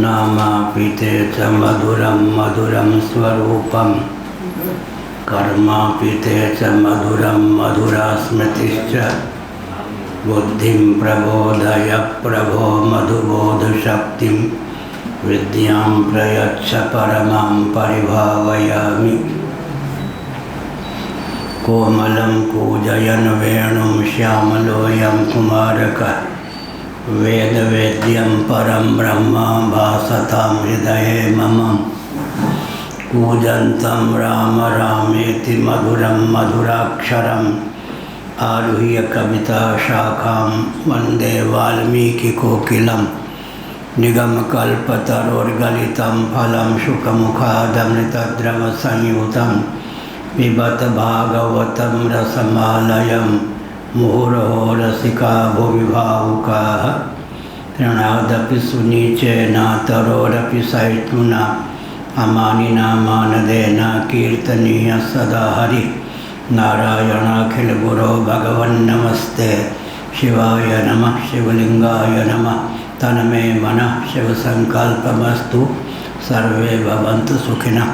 नामापीते च मधुरं मधुरं स्वरूपं कर्मापीते च मधुरं मधुरा स्मृतिश्च बुद्धिं प्रबोधय प्रभो मधुबोधशक्तिं विद्यां प्रयच्छ परमां परिभावयामि। कोमलं कूजयन् वेणुं श्यामलोऽयं कुमारकः वेदवेद्यं परं ब्रह्म भासतां हृदये मम। कूजन्तं राम रामेति मधुरं मधुराक्षरम् आरुह्य कविताशाखां वन्दे वाल्मीकिकोकिलं। निगमकल्पतरोर्गलितं फलं शुकमुखादमृतद्रवसंयुतं पिबत भागवतं रसमालयं मुहुरहो रसिका भुवि भावुकाः। तृणादपि सुनीचेनातरोरपि सहिष्णुना अमानिना मानदेन कीर्तनीय सदा हरिः। नारायणाखिलगुरो भगवन्नमस्ते शिवाय नमः शिवलिंगाय नमः। तन्मे मनः शिवसंकल्पमस्तु सर्वे भवन्तु सुखिनः।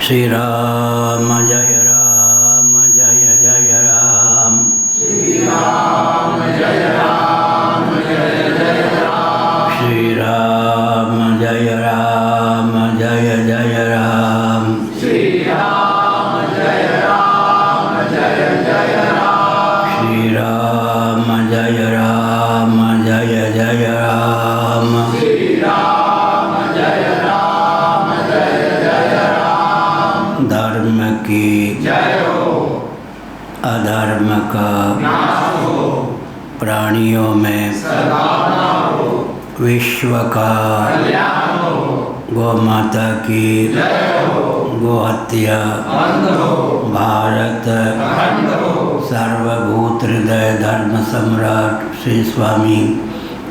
श्री राम जय राम जय जय राम। श्री राम जय राम जय जय राम। श्री राम जय राम जय जय राम। श्री राम जय राम जय जय राम। श्री राम जय राम जय जय राम। श्री राम जय राम जय जय राम। धर्म की जय हो, अधर्म का नाश हो, प्राणियों में सदा ना हो, विश्व का कल्याण हो, गौ माता की जय हो, गोहत्या बंद हो, भारत अखंड हो, सर्वभूत हृदय धर्म सम्राट श्री स्वामी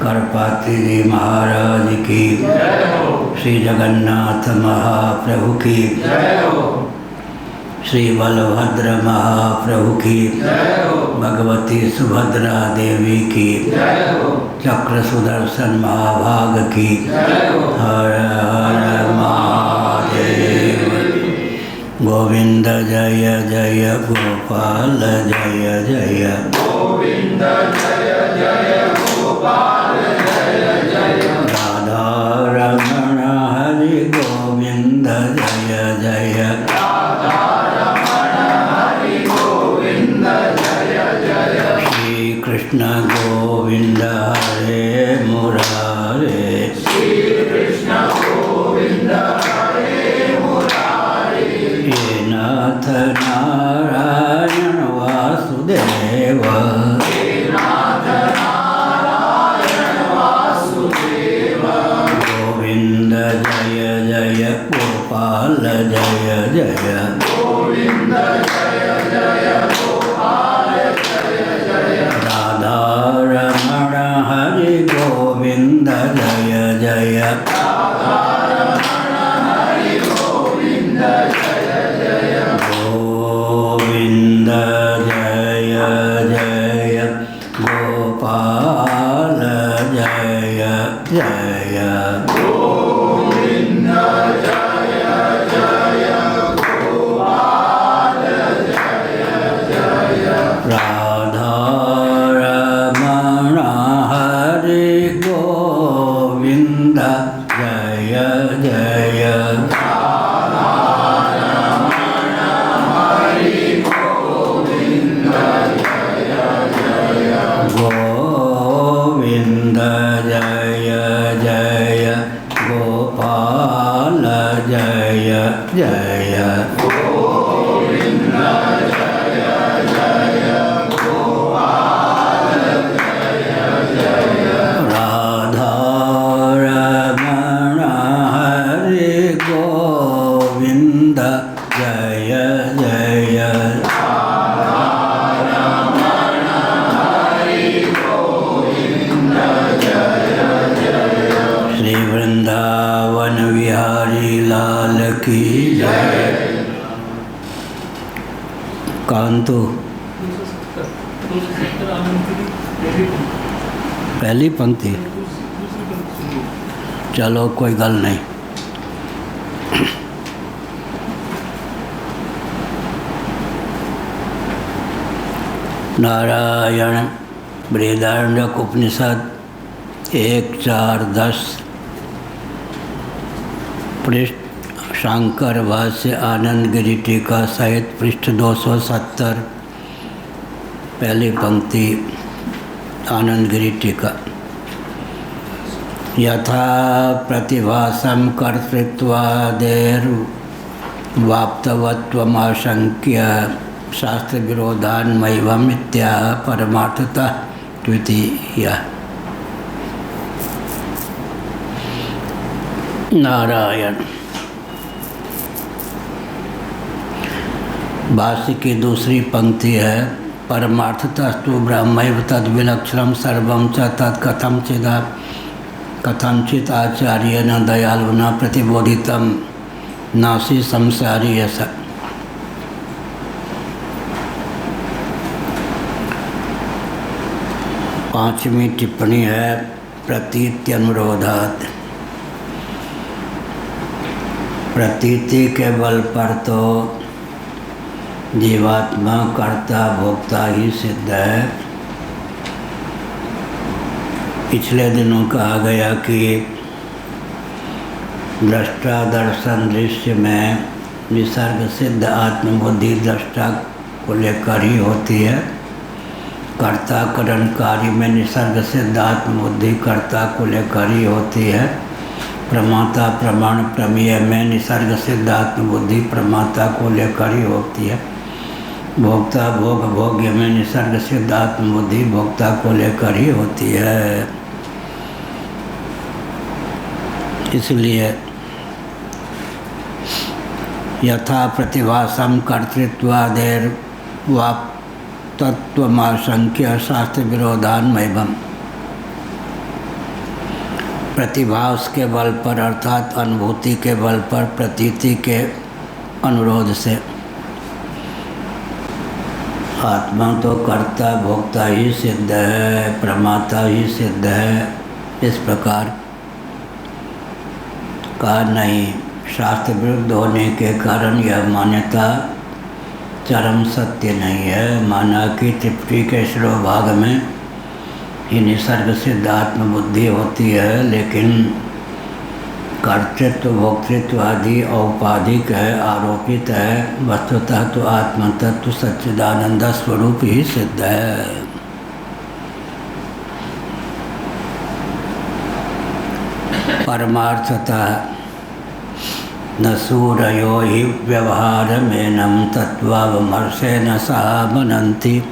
करपात्री जी महाराज की जय हो, श्री जगन्नाथ महाप्रभु की जय हो, श्री बलभद्र महाप्रभु की जय हो, भगवती सुभद्रा देवी की जय हो, चक्र सुदर्शन महाभाग की जय हो। हर हर महादेव। गोविंद जय जय गोपाल जय जय। गोविंद जय जय गोपाल जय जय। राधा रमण हरि गोविंद जय जय। राधा रमण हरि गोविंद जय जय। श्री कृष्ण गोविंद हरे मुरारे। श्री कृष्ण गोविंद हरे मुरारी। हे नाथ नारायण वासुदेव। हे नाथ नारायण वासुदेव। गोविंद जय जय गोपाल जय जय। गोविंद जय जय गोपाल जय जय। राधा रमण हरि गोविंद जय जय। राधा रमण हरि गोविंद जय जय। गोविंद जय जय गोपाल जय जय। गोविंद जय जय गोपाल जय जय। राधा रमण हरि गोविंद जय जय। गोविंद जय जय गोपाल जय जय। गोविंद जय जय गोपाल जय जय। राधा रमण हरि गोविंद जय जय। श्री वृंदावन विहारी लाल की जय। कांतु पहली पंक्ति चलो कोई गल नहीं। नारायण बृहदारण्यक उपनिषद 1.4.10 पृष्ठ शांकर भाष्य आनंद गिरि टीका सहित पृष्ठ 270 पहली पंक्ति आनंद गिरि टीका। यथा प्रतिभासं कर्तृत्वादेर्वाप्तवत्वमाशंक्य शास्त्र विरोधान्मैवमित्याह परमार्थतः द्वितीयः। नारायण। भाष्य की दूसरी पंक्ति है परमार्थतस्तु ब्रह्मैव तद्विलक्षणं सर्वं च कथंचित् आचार्येण दयालुना प्रतिबोधितं नासी संसारी यश। पांचवी टिप्पणी है प्रतीत्यनुरोधात्। प्रतीति के बल पर तो जीवात्मा कर्ता भोक्ता ही सिद्ध है। पिछले दिनों कहा गया कि दृष्टा दर्शन दृश्य में विसर्ग सिद्ध आत्मबुद्धि दृष्टा को लेकर ही होती है। कर्ता करण कार्य में निसर्ग सिद्ध आत्मबुद्धि कर्ता को लेकर ही होती है। प्रमाता प्रमाण प्रमेय में निसर्ग सिद्ध आत्मबुद्धि प्रमाता को लेकर ही होती है। भोक्ता भोग भोग्य में निसर्ग सिद्ध आत्मबुद्धि भोक्ता को लेकर ही होती है। इसलिए यथा प्रतिभासं कर्तृत्वादेर्वाप्तत्वमाशंक्य शास्त्र विरोधान्मैवम्। प्रतिभास के बल पर अर्थात अनुभूति के बल पर प्रतीति के अनुरोध से आत्मा तो कर्ता भोक्ता ही सिद्ध है, प्रमाता ही सिद्ध है, इस प्रकार का नहीं। शास्त्र विरुद्ध होने के कारण यह मान्यता चरम सत्य नहीं है। माना कि टिप्पणी के शिरोभाग में ही निसर्ग सिद्ध आत्मबुद्धि होती है, लेकिन कर्तृत्व भोक्तृत्व आदि औपाधिक है, आरोपित है। वस्तुतः तो आत्म तत्व सच्चिदानंद स्वरूप ही सिद्ध है। परमार्थतः न सूरयो हि व्यवहारमेनं तत्त्वावमर्शेन सह मनन्ति।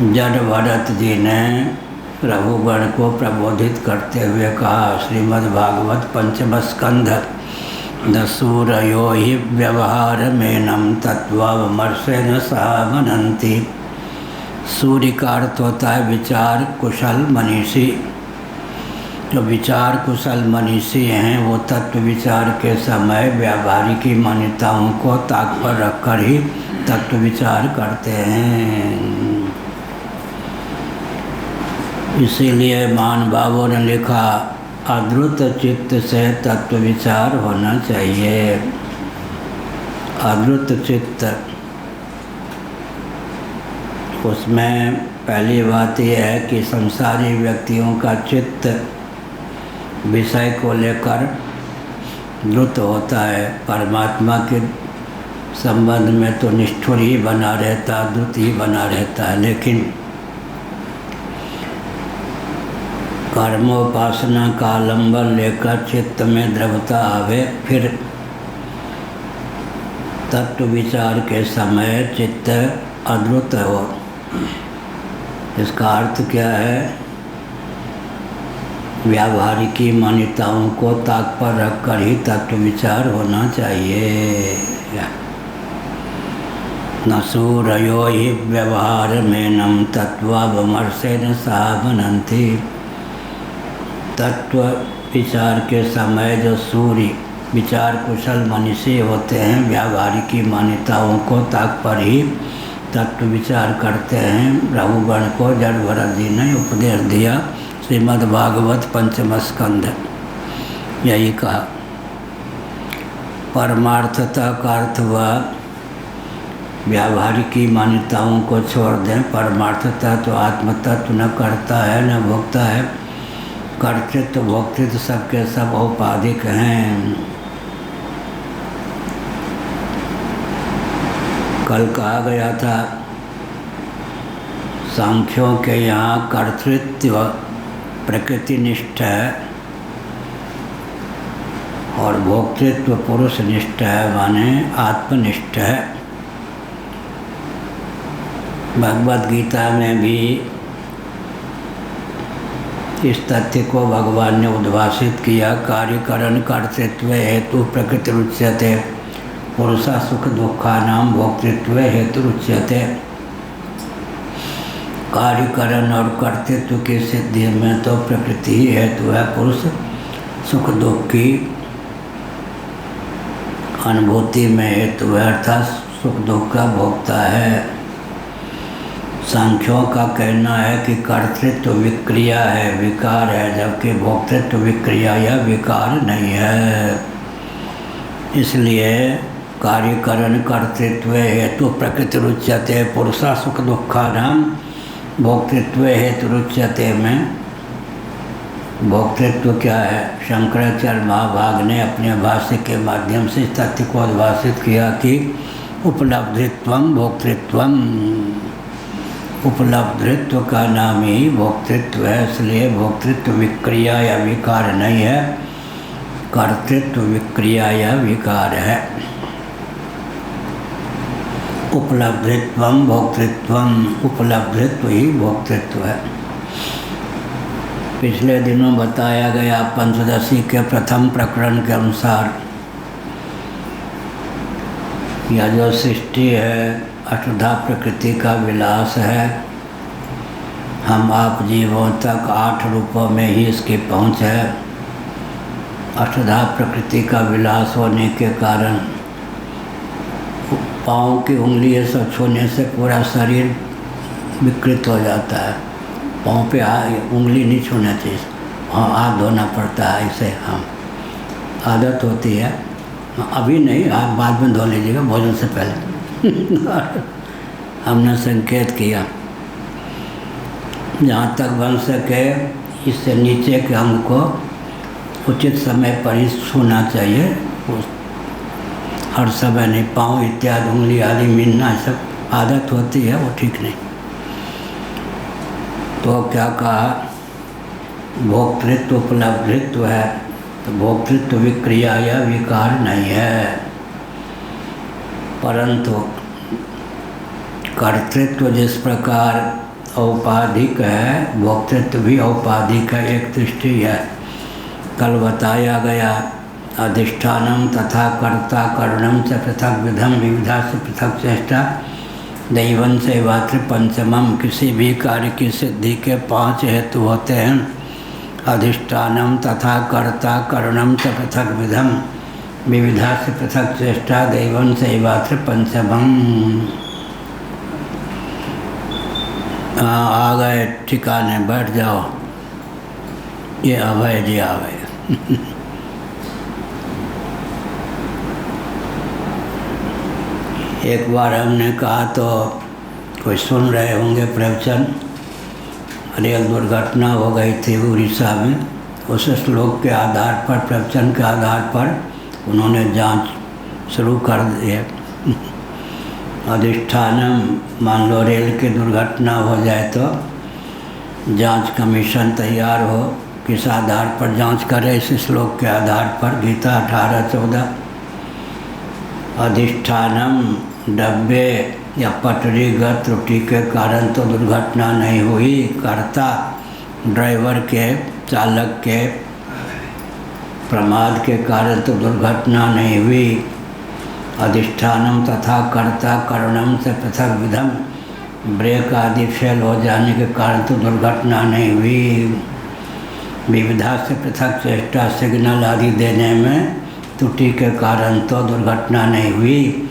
जड़ भरत जी ने रघुगण को प्रबोधित करते हुए कहा, श्रीमद्भागवत पंचम स्कंध न सूरयो हि व्यवहारमेनं तत्त्वावमर्शेन सह मनन्ति। सूर्य का अर्थ होता है विचार कुशल मनीषी। जो विचार कुशल मनीषी हैं वो तत्व विचार के समय व्यावहारिकी मान्यताओं को ताक पर रखकर ही तत्व विचार करते हैं। इसीलिए महानुभावों ने लिखा अद्रुत चित्त से तत्व विचार होना चाहिए। अद्रुत चित्त, उसमें पहली बात यह है कि संसारी व्यक्तियों का चित्त विषय को लेकर द्रुत होता है। परमात्मा के संबंध में तो निष्ठुर ही बना रहता, द्रुत ही बना रहता है। लेकिन कर्मोपासना का लंबन लेकर चित्त में द्रवता आवे, फिर तत्व विचार के समय चित्त अद्रुत हो। इसका अर्थ क्या है? व्यावहारिकी मान्यताओं को ताक पर रखकर ही तत्व विचार होना चाहिए। न सूरयो हि व्यवहारमेनं तत्त्वावमर्शेन सह मनन्ति। तत्व विचार के समय जो सूर्य विचार कुशल मनीषी होते हैं, व्यावहारिकी मान्यताओं को ताक पर ही तत्व विचार करते हैं। रघुगण को जड़ भरत जी ने उपदेश दिया। श्रीमद्भागवत पंचम स्कंध यही कहा। परमार्थता का अर्थ हुआ व्यावहारिकी मान्यताओं को छोड़ दें। परमार्थता तो आत्म तत्व न करता है न भोगता है। कर्तृत्व भोक्तृत्व सबके सब औपाधिक हैं। कल कहा गया था सांख्यों के यहाँ कर्तृत्व प्रकृतिनिष्ठ है और भोक्तृत्व पुरुषनिष्ठ है, माने आत्मनिष्ठ है। भगवद गीता में भी इस तथ्य को भगवान ने उद्भाषित किया। कार्यकरण कर्तृत्व हेतु प्रकृति रुच्यते, पुरुषा सुख दुखानाम भोक्तृत्व हेतु रुच्यते। कार्यकरण और कर्तृत्व की सिद्धि में तो प्रकृति ही हेतु है। पुरुष सुख दुख की अनुभूति में हेतु है, अर्थात सुख दुख का भोक्ता है। सांख्यों का कहना है कि कर्तृत्व विक्रिया है, विकार है, जबकि भोक्तृत्व विक्रिया या विकार नहीं है। इसलिए कार्यकरण कर्तृत्व हेतु प्रकृति रुच्यते, पुरुषा सुख दुखानाम भोक्तृत्व हेतु रुच्यते में भोक्तृत्व क्या है? शंकराचार्य महाभाग ने अपने भाष्य के माध्यम से इस तथ्य को उद्भाषित किया कि उपलब्धित्वम भोक्तृत्वम, उपलब्धित्व का नाम ही भोक्तृत्व है। इसलिए भोक्तृत्व विक्रिया या विकार नहीं है, कर्तृत्व विक्रिया या विकार है। उपलब्धित्वम भोक्तृत्वम, उपलब्धित्व ही भोक्तृत्व है। पिछले दिनों बताया गया पंचदशी के प्रथम प्रकरण के अनुसार यह जो सृष्टि है अष्टधा प्रकृति का विलास है। हम आप जीवों तक 8 रूपों में ही इसकी पहुँच है। अष्टधा प्रकृति का विलास होने के कारण पाँव की उंगली ये सब छूने से पूरा शरीर विकृत हो जाता है। पाँव पे उंगली नहीं छूना चाहिए, हाथ धोना पड़ता है। इसे हम आदत होती है, अभी नहीं, हाथ बाद में धो लीजिएगा भोजन से पहले। हमने संकेत किया जहाँ तक बन सके इससे नीचे के अंग को उचित समय पर ही छूना चाहिए। हर समय नहीं, पाँव इत्यादि उंगली आदि मिलना सब आदत होती है, वो ठीक नहीं। तो क्या कहा? भोक्तृत्व उपलब्धित्व है, तो भोक्तृत्व विक्रिया या विकार नहीं है। परंतु कर्तृत्व जिस प्रकार औपाधिक है, भोक्तृत्व भी औपाधिक है, एक दृष्टि है। कल बताया गया अधिष्ठानम तथा कर्ता करणम च पृथक विधम विविधा से पृथक चेष्टा दैवन से वात्र पंचमम। किसी भी कार्य की सिद्धि के 5 हेतु होते हैं। अधिष्ठानम तथा कर्ता करणम च पृथक विधम विविधा से पृथक चेष्टा दैवन से वात्र पंचमम। आ गए ठिकाने, बैठ जाओ। ये अभय जी आ गए। एक बार हमने कहा तो कोई सुन रहे होंगे प्रवचन, अरे एक दुर्घटना हो गई थी उड़ीसा में। उस श्लोक के आधार पर, प्रवचन के आधार पर उन्होंने जांच शुरू कर दी है। अधिष्ठानम, मान लो रेल की दुर्घटना हो जाए तो जांच कमीशन तैयार हो, किस आधार पर जांच करे? इस श्लोक के आधार पर, गीता 18-14। अधिष्ठानम, डब्बे या पटरीगत त्रुटि के कारण तो दुर्घटना नहीं हुई। कर्ता, ड्राइवर के, चालक के प्रमाद के कारण तो दुर्घटना नहीं हुई। अधिष्ठानम तथा कर्ता करणम से पृथक विधम, ब्रेक आदि फेल हो जाने के कारण तो दुर्घटना नहीं हुई। विविधा से पृथक चेष्टा, सिग्नल आदि देने में त्रुटि के कारण तो दुर्घटना नहीं हुई।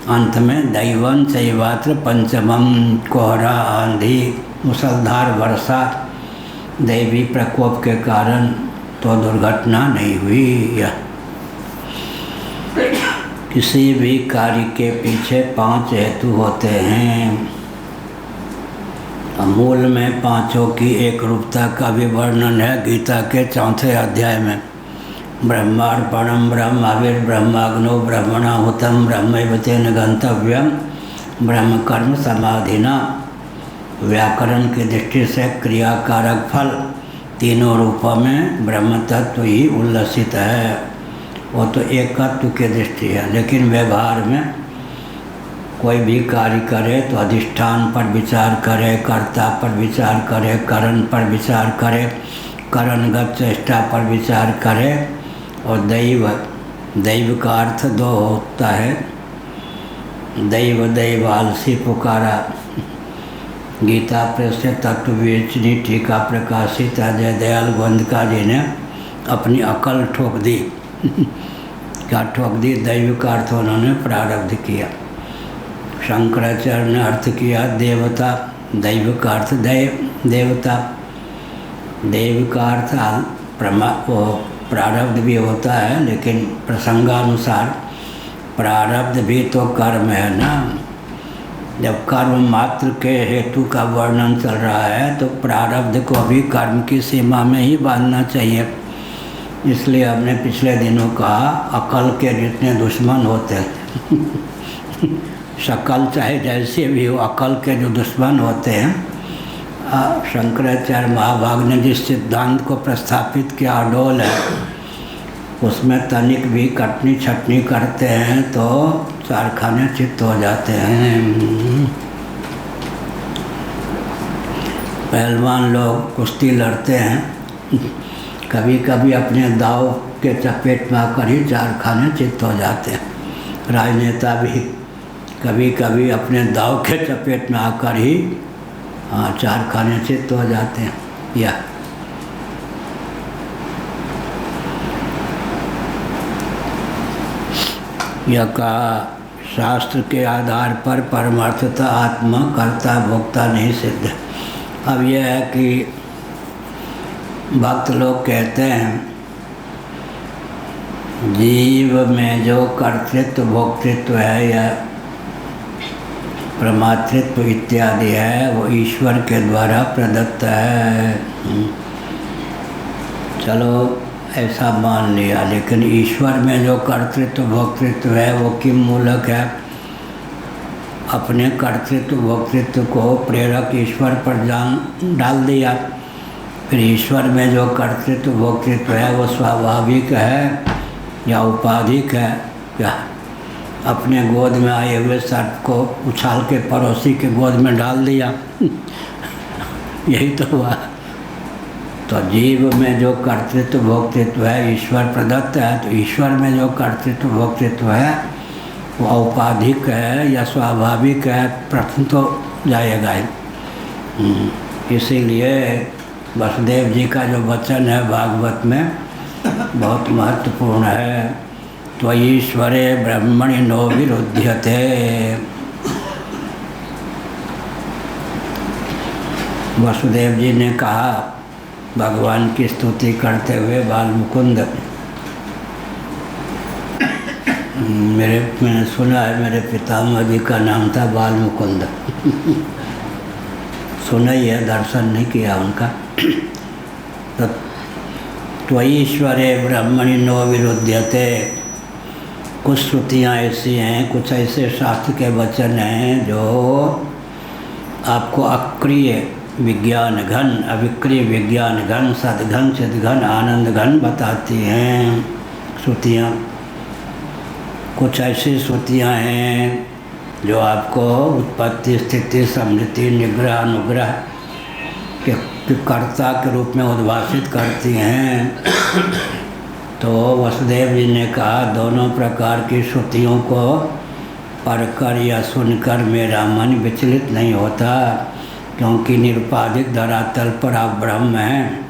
अंत में दैवन चैवात्र पंचमम, कोहरा, आंधी, मूसलधार वर्षा, दैवी प्रकोप के कारण तो दुर्घटना नहीं हुई। किसी भी कार्य के पीछे 5 हेतु होते हैं। मूल में पांचों की एक रूपता का भी वर्णन है गीता के 4वें अध्याय में। ब्रह्मार्पणम ब्रह्माविर्ब्रह्माग्नो ब्रह्मणाहुतम ब्रह्मैव तेन गंतव्यम ब्रह्म कर्म समाधिना। व्याकरण की दृष्टि से क्रियाकारक फल तीनों रूपों में ब्रह्म तत्व ही उल्लसित है। वो तो एकत्व की दृष्टि है, लेकिन व्यवहार में कोई भी कार्य करे तो अधिष्ठान पर विचार करे, कर्ता पर विचार करे, करण पर विचार करे, करणगत चेष्टा पर विचार करे। और दैव का अर्थ 2 होता है। दैव आलसी पुकारा। गीता प्रेस से तत्ववेचनी टीका प्रकाशित अजय दयाल गोविंदका जी ने अपनी अकल ठोक दी। क्या ठोक दी? दैव का अर्थ उन्होंने प्रारब्ध किया। शंकराचार्य ने अर्थ किया देवता। दैव का अर्थ देवता। देव का अर्थ प्रारब्ध भी होता है, लेकिन प्रसंगानुसार प्रारब्ध भी तो कर्म है ना। जब कर्म मात्र के हेतु का वर्णन चल रहा है तो प्रारब्ध को भी कर्म की सीमा में ही बांधना चाहिए। इसलिए हमने पिछले दिनों कहा अकल के जितने दुश्मन होते हैं शकल चाहे जैसे भी हो, अकल के जो दुश्मन होते हैं, शंकराचार्य महाभाग ने जिस सिद्धांत को प्रस्थापित किया अडोल है, उसमें तनिक भी कटनी छटनी करते हैं तो कारखाने चित्त हो जाते हैं। पहलवान लोग कुश्ती लड़ते हैं, कभी कभी अपने दाव के चपेट में आकर ही कारखाने चित्त हो जाते हैं। राजनेता भी कभी कभी अपने दाव के चपेट में आकर ही कारखाने चित्त हो जाते हैं। यह कहा शास्त्र के आधार पर परमार्थता आत्मा कर्ता भोक्ता नहीं सिद्ध। अब यह है कि भक्त लोग कहते हैं जीव में जो कर्तृत्व भोक्तृत्व है या प्रमातृत्व इत्यादि है वो ईश्वर के द्वारा प्रदत्त है। चलो ऐसा मान लिया, लेकिन ईश्वर में जो कर्तृत्व भोक्तृत्व है वो किम मूलक है? अपने कर्तृत्व भोक्तृत्व को प्रेरक ईश्वर पर डाल दिया। फिर ईश्वर में जो कर्तृत्व भोक्तृत्व है वो स्वाभाविक है या उपाधिक है? क्या अपने गोद में आए हुए सर्प को उछाल के पड़ोसी के गोद में डाल दिया यही तो हुआ। तो जीव में जो कर्तृत्व भोक्तृत्व है ईश्वर प्रदत्त है, तो ईश्वर में जो कर्तृत्व भोक्तृत्व है वो औपाधिक है या स्वाभाविक है? प्रश्न तो जाएगा ही। इसीलिए वसुदेव जी का जो वचन है भागवत में बहुत महत्वपूर्ण है। तो ईश्वरे ब्रह्मणि नो विरुध्यते। वसुदेव जी ने कहा भगवान की स्तुति करते हुए बाल मुकुंद, मैंने सुना है मेरे पितामह जी का नाम था बाल मुकुंद सुना ही है, दर्शन नहीं किया उनका। तो ईश्वरे ब्रह्मणि नो विरुध्यते। कुछ श्रुतियाँ ऐसी हैं, कुछ ऐसे शास्त्र के वचन हैं जो आपको अक्रिय विज्ञान घन, अविक्रिय विज्ञान घन, सदघन चिदघन आनंद घन बताती हैं श्रुतियाँ। कुछ ऐसी श्रुतियाँ हैं जो आपको उत्पत्ति स्थिति समृद्धि निग्रह अनुग्रह के कर्ता के रूप में उद्भाषित करती हैं। तो वसुदेव जी ने कहा दोनों प्रकार की श्रुतियों को पढ़कर या सुनकर मेरा मन विचलित नहीं होता, क्योंकि निरुपाधिक धरातल पर आप ब्रह्म हैं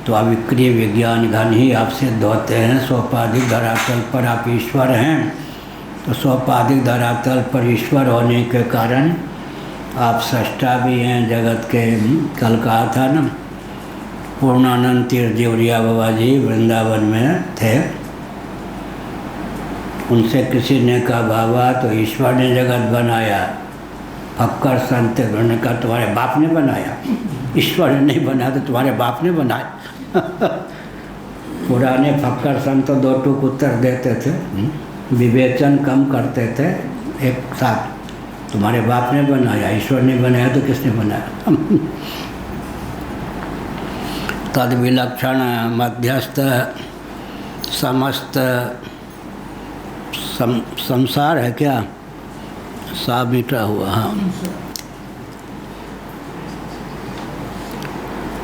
तो अविक्रिय विज्ञान घन ही आप सिद्ध होते हैं। सोपाधिक धरातल पर आप ईश्वर हैं तो सोपाधिक धरातल पर ईश्वर होने के कारण आप सृष्टा भी हैं जगत के। कल कहा था ना पूर्णानंद तीर्थ देवरिया बाबा जी वृंदावन में थे। उनसे किसी ने कहा बाबा तो ईश्वर ने जगत बनाया। फक्कर संत ने कहा तुम्हारे बाप ने बनाया, ईश्वर ने नहीं बनाया तो तुम्हारे बाप ने बनाया। पुराने फक्कर संत दो टूक उत्तर देते थे, विवेचन कम करते थे एक साथ। तुम्हारे बाप ने बनाया, ईश्वर ने बनाया तो किसने बनाया? तद विलक्षण मध्यस्थ समस्त संसार है क्या? सा मिटा हुआ। हाँ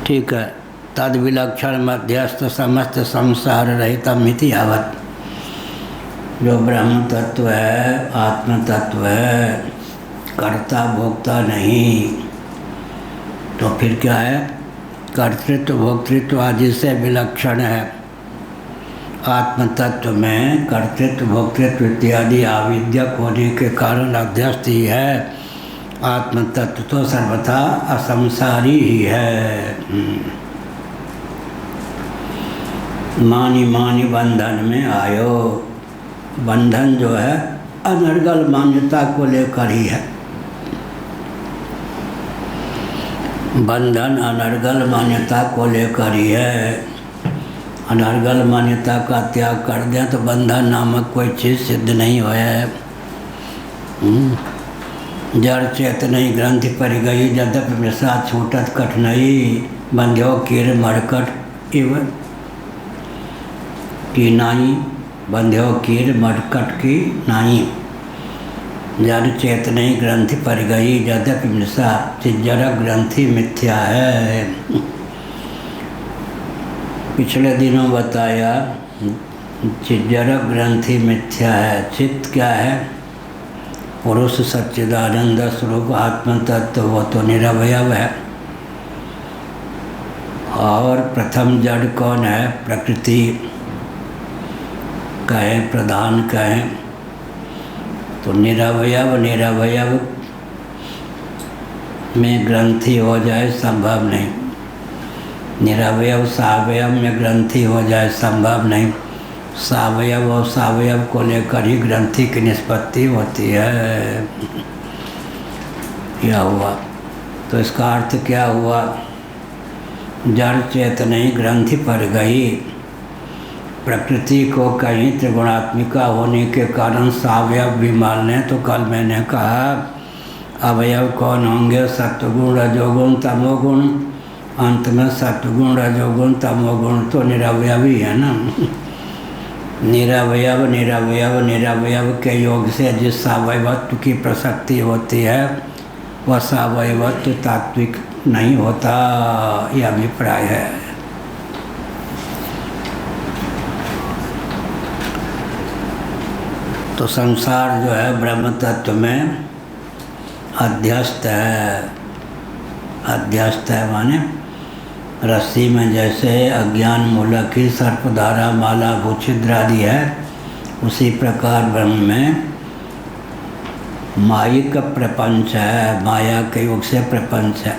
ठीक है। तद विलक्षण मध्यस्थ समस्त संसार रहितम इति यावत्। जो ब्रह्म तत्व है, आत्म तत्व है, कर्ता भोक्ता नहीं, तो फिर क्या है? कर्तृत्व भोक्तृत्व आदि से विलक्षण है। आत्म तत्व में कर्तृत्व भोक्तृत्व इत्यादि आविद्यक होने के कारण अध्यस्त ही है। आत्म तत्व तो सर्वथा असंसारी ही है। मानी मानी बंधन में आयो। बंधन जो है अनर्गल मान्यता को लेकर ही है। बंधन अनर्गल मान्यता को लेकर ही है। अनर्गल मान्यता का त्याग कर दें तो बंधन नामक कोई चीज़ सिद्ध नहीं हुआ है। जड़ चेतनई ग्रंथि पर गई यद्यपि मृषा छूटत कठिनाई बंध्यो कीर मरकट इव की नाई। बंध्यो कीर मरकट की नाई। जड़ चेतनई ग्रंथि पर गई यद्यपि मृषा चिज्जर ग्रंथि मिथ्या है। पिछले दिनों बताया चिज्जर ग्रंथि मिथ्या है। चित्त क्या है? पुरुष सच्चिदानंद स्वरूप आत्म तत्व, वो तो निरवयव है। और प्रथम जड़ कौन है? प्रकृति कहें, प्रधान कहें, तो निरवयव निरवयव में ग्रंथि हो जाए संभव नहीं। निरवयव सावयव में ग्रंथि हो जाए संभव नहीं। सावयव और सावयव को लेकर ही ग्रंथि की निष्पत्ति होती है। क्या हुआ? तो इसका अर्थ क्या हुआ? जड़ चेतन ग्रंथि पर गई। प्रकृति को कहीं त्रिगुणात्मिका होने के कारण सावयव भी मान लें तो कल मैंने कहा अवयव कौन होंगे? सत्वगुण, रजोगुण, तमोगुण। अंत में सत्वगुण, रजोगुण, तमोगुण तो निरवयव ही है ना। निरवयव निरवयव निरवयव के योग से जिस सावयवत्व की प्रसक्ति होती है वह सावयवत्व तात्विक नहीं होता, यह अभिप्राय है। तो संसार जो है ब्रह्म तत्व में अध्यस्त है। अध्यस्त है माने रस्सी में जैसे अज्ञान मूलक ही सर्पधारा माला भूछिद्र आदि है, उसी प्रकार ब्रह्म में मायिक प्रपंच है। माया के योग से प्रपंच है।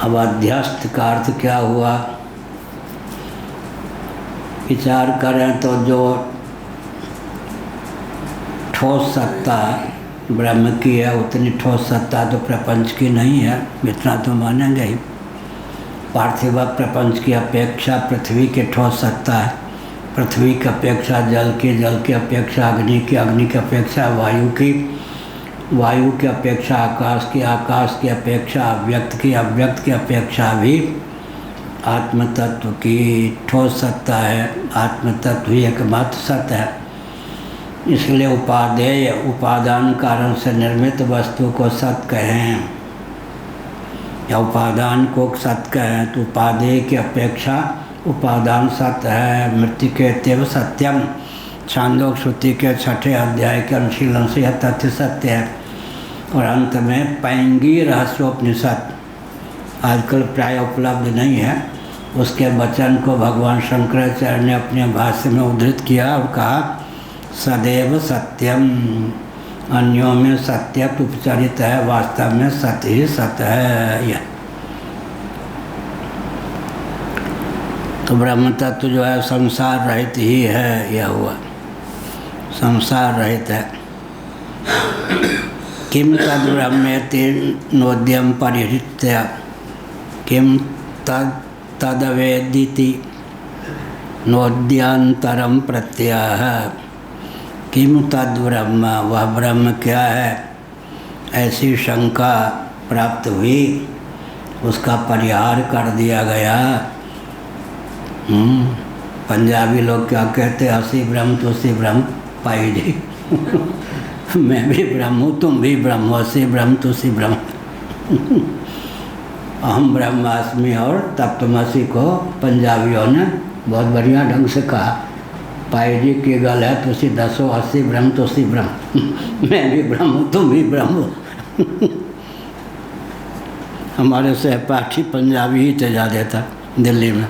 अब अध्यस्त का अर्थ क्या हुआ? विचार करें तो जो ठोस सत्ता ब्रह्म की है उतनी ठोस सत्ता तो प्रपंच की नहीं है, इतना तो मानेंगे ही। पार्थिव प्रपंच की अपेक्षा पृथ्वी की ठोस सत्ता है। पृथ्वी की अपेक्षा जल की अपेक्षा अग्नि की अपेक्षा वायु की अपेक्षा आकाश की अपेक्षा अव्यक्त की अपेक्षा भी आत्म तत्व की ठोस सत्ता है। आत्म तत्व ही एकमात्र सत्य है। इसलिए उपादेय उपादान कारण से निर्मित वस्तु को सत्य कहें या उपादान को सत्य कहें तो उपादेय की अपेक्षा उपादान सत्य है। मृत्यु के तेव सत्यम छांदोग श्रुति के 6ठे अध्याय के अनुशीलन से यह तथ्य सत्य है। और अंत में पैंगी रहस्योपनिषद आजकल प्राय उपलब्ध नहीं है, उसके वचन को भगवान शंकराचार्य ने अपने भाष्य में उद्धृत किया और कहा सदैव सत्यम। अन्यों में सत्य उपचरित है, वास्तव में सत्य ही सत्य है। यह तो ब्रह्म तत्व जो है संसार रहित ही है, यह हुआ संसार रहित है। किम तद ब्रह्मेति नोद्यम परिहृत्य किम तदवेदिति नोद्यांतरम प्रत्यय। किम तद ब्रह्म, वह ब्रह्म क्या है, ऐसी शंका प्राप्त हुई, उसका परिहार कर दिया गया। पंजाबी लोग क्या कहते, हसी ब्रह्म तुसी ब्रह्म पाई जी। मैं भी ब्रह्म हूँ, तुम भी ब्रह्म हो, हसी ब्रह्म तुसी ब्रह्म। अहम ब्रह्मास्मि और तत्त्वमसि को पंजाबियों ने बहुत बढ़िया ढंग से कहा। पाई जी की गल है, तुसी दसो हसी ब्रह्म तुसी ब्रह्म। मैं भी ब्रह्म हूँ, तुम भी ब्रह्म हो। हमारे सहपाठी पंजाबी ही थे ज़्यादा था दिल्ली में।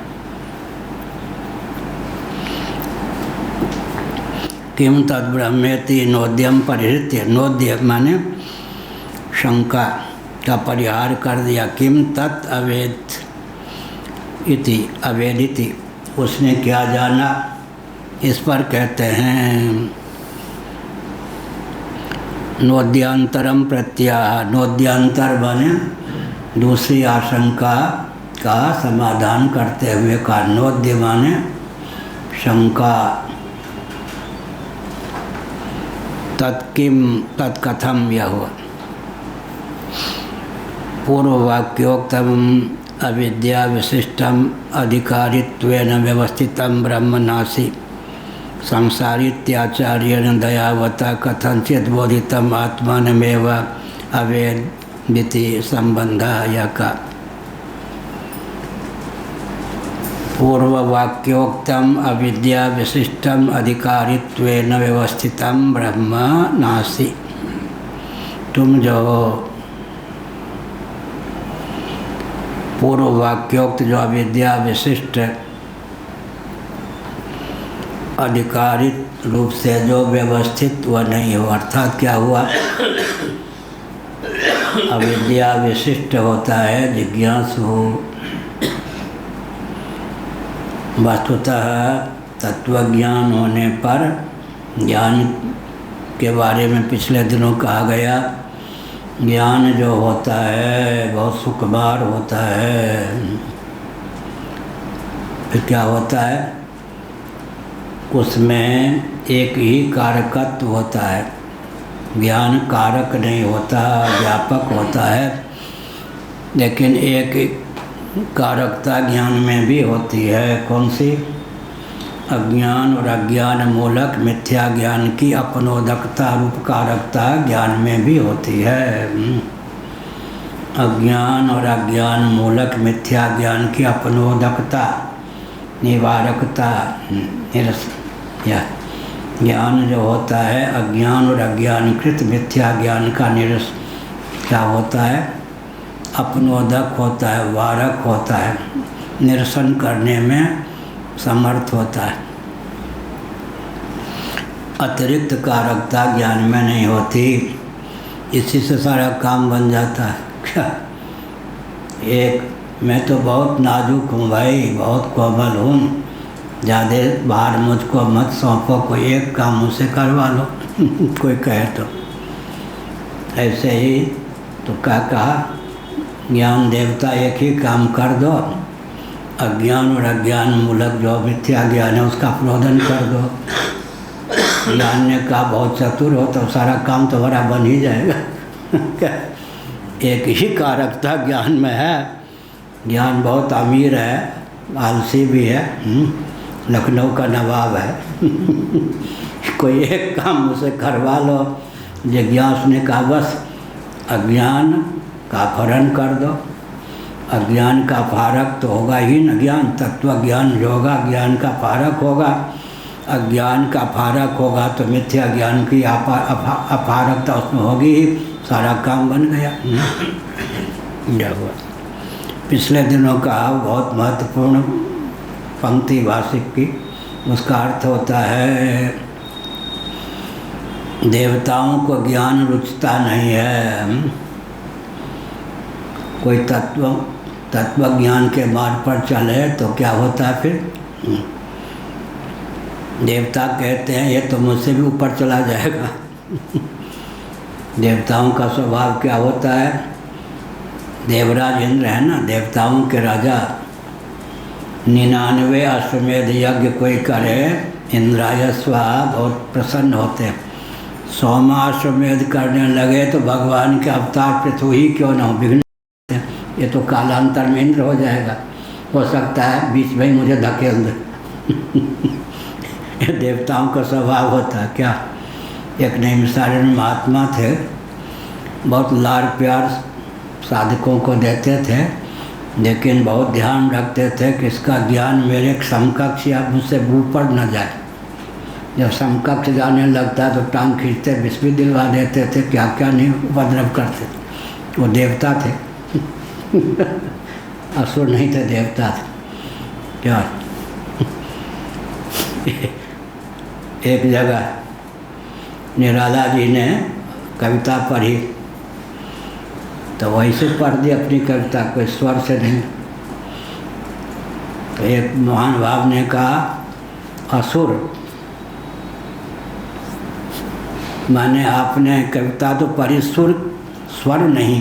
किम तद ब्रह्मेति नोद्यम परिहृत्य, नोद्य माने शंका का परिहार कर दिया। किम तत् अवेद इति, अवेदिति, उसने क्या जाना, इस पर कहते हैं नोद्यांतरम प्रत्याह। नोद्यांतर माने दूसरी आशंका का समाधान करते हुए का। नोद्य माने शंका। तत्किम तत्कथम, यह हुआ पूर्ववाक्योक्तम अविद्या विशिष्टम अधिकारित्वेन व्यवस्थितम ब्रह्मनासी संसारित्याचार्येण दयावता कथंचित् बोधितम आत्मानमेव अवेदिति संबंधः। यह का पूर्ववाक्योक्तम अविद्या विशिष्टम अधिकारित्वेन व्यवस्थितम ब्रह्म नासी। तुम जो पूर्ववाक्योक्त जो अविद्या विशिष्ट अधिकारित रूप से जो व्यवस्थित वह नहीं हो। अर्थात क्या हुआ, अविद्या विशिष्ट होता है जिज्ञासु। वस्तुतः तत्वज्ञान होने पर ज्ञान के बारे में पिछले दिनों कहा गया, ज्ञान जो होता है बहुत सुकुमार होता है। फिर क्या होता है, उसमें एक ही कारकत्व होता है, ज्ञान कारक नहीं होता, व्यापक होता है। लेकिन एक कारकता ज्ञान में भी होती है। कौन सी? अज्ञान और अज्ञान मूलक मिथ्या ज्ञान की अपनोदकता रूप कारकता ज्ञान में भी होती है। अज्ञान और अज्ञान मूलक मिथ्या ज्ञान की अपनोदकता, निवारकता, या ज्ञान जो होता है अज्ञान और अज्ञानकृत मिथ्या ज्ञान का क्या होता है, अपनोदक होता है, वारक होता है, निरसन करने में समर्थ होता है। अतिरिक्त कारकता ज्ञान में नहीं होती, इसी से सारा काम बन जाता है। क्या एक मैं तो बहुत नाजुक हूँ भाई, बहुत कोमल हूँ, ज़्यादा बाहर मुझको मत सौंपो, कोई एक काम मुझसे करवा लो। कोई कहे तो ऐसे ही तो क्या कहा, ज्ञान देवता एक ही काम कर दो, अज्ञान और अज्ञान मूलक जो मिथ्या ज्ञान है उसका अपनोदन कर दो। ज्ञान ने कहा बहुत चतुर हो तो सारा काम तुम्हारा बन ही जाएगा। एक ही कारकता ज्ञान में है, ज्ञान बहुत अमीर है, आलसी भी है, लखनऊ का नवाब है। कोई एक काम मुझसे करवा लो। जिज्ञासु ने कहा बस अज्ञान का अपहरण कर दो। अज्ञान का फारक तो होगा ही न ज्ञान, तत्व ज्ञान जो होगा ज्ञान का फारक होगा। अज्ञान का फारक होगा तो मिथ्या ज्ञान की अपारकता उसमें होगी ही, सारा काम बन गया। क्या हुआ, पिछले दिनों का बहुत महत्वपूर्ण पंक्ति भाषिक की, उसका अर्थ होता है देवताओं को ज्ञान रुचता नहीं है। कोई तत्व तत्व ज्ञान के मार्ग पर चले तो क्या होता है फिर? देवता कहते हैं ये तो मुझसे भी ऊपर चला जाएगा। देवताओं का स्वभाव क्या होता है? देवराज इंद्र है ना, देवताओं के राजा। 99 अश्वमेध यज्ञ कोई करे, इंद्राय स्वाहा बहुत प्रसन्न होते हैं। 100वां अश्वमेध करने लगे तो भगवान के अवतार पृथ्वी ही क्यों न हो, विघ्न ये तो कालांतर में इंद्र हो जाएगा। हो सकता है बीच में ही मुझे धकेल दे। ये देवताओं का स्वभाव होता है। क्या एक नैमिषारण्य महात्मा थे, बहुत लाड़ प्यार साधकों को देते थे, लेकिन बहुत ध्यान रखते थे कि इसका ज्ञान मेरे समकक्ष या मुझसे ऊपर न जाए। जब समकक्ष जाने लगता तो टांग खींचते, विष भी दिलवा देते थे, क्या क्या नहीं उपद्रव करते। वो देवता थे। असुर नहीं थे, देवता थे। क्या एक जगह निराला जी ने कविता पढ़ी तो वहीं से पढ़ दी अपनी कविता, कोई स्वर से नहीं। तो एक महान भाव ने कहा असुर, माने आपने कविता तो पढ़ी, सुर स्वर नहीं।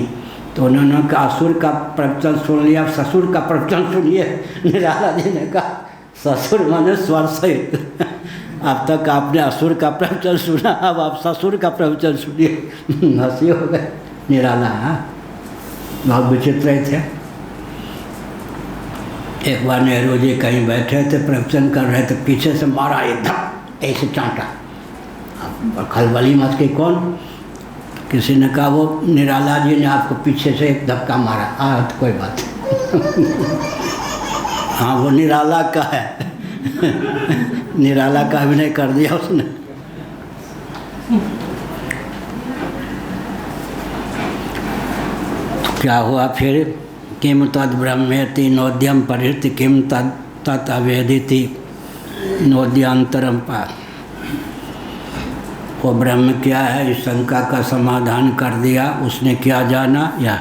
तो उन्होंने कहा असुर का प्रवचन सुन लिया, अब ससुर का प्रवचन सुनिए। निराला जी ने कहा ससुर माने स्वर सहित। अब तक आपने असुर का प्रवचन सुना, अब आप ससुर का प्रवचन सुनिए। हंसी हो गए निराला। बहुत विचित्र थे। एक बार नेहरू जी कहीं बैठे थे, प्रवचन कर रहे थे, पीछे से मारा एकदम, ऐसे चांटा। खलबली मच के कौन? किसी ने कहा वो निराला जी ने आपको पीछे से एक धक्का मारा। तो कोई बात हाँ, वो निराला का है। निराला का अभिनय कर दिया उसने। क्या हुआ फिर? किम तद ब्रह्मेति नोद्यम परिहृति किम तद तत् अवेदिति नोद्यांतरम पा। वो ब्रह्म क्या है, इस शंका का समाधान कर दिया। उसने क्या जाना? या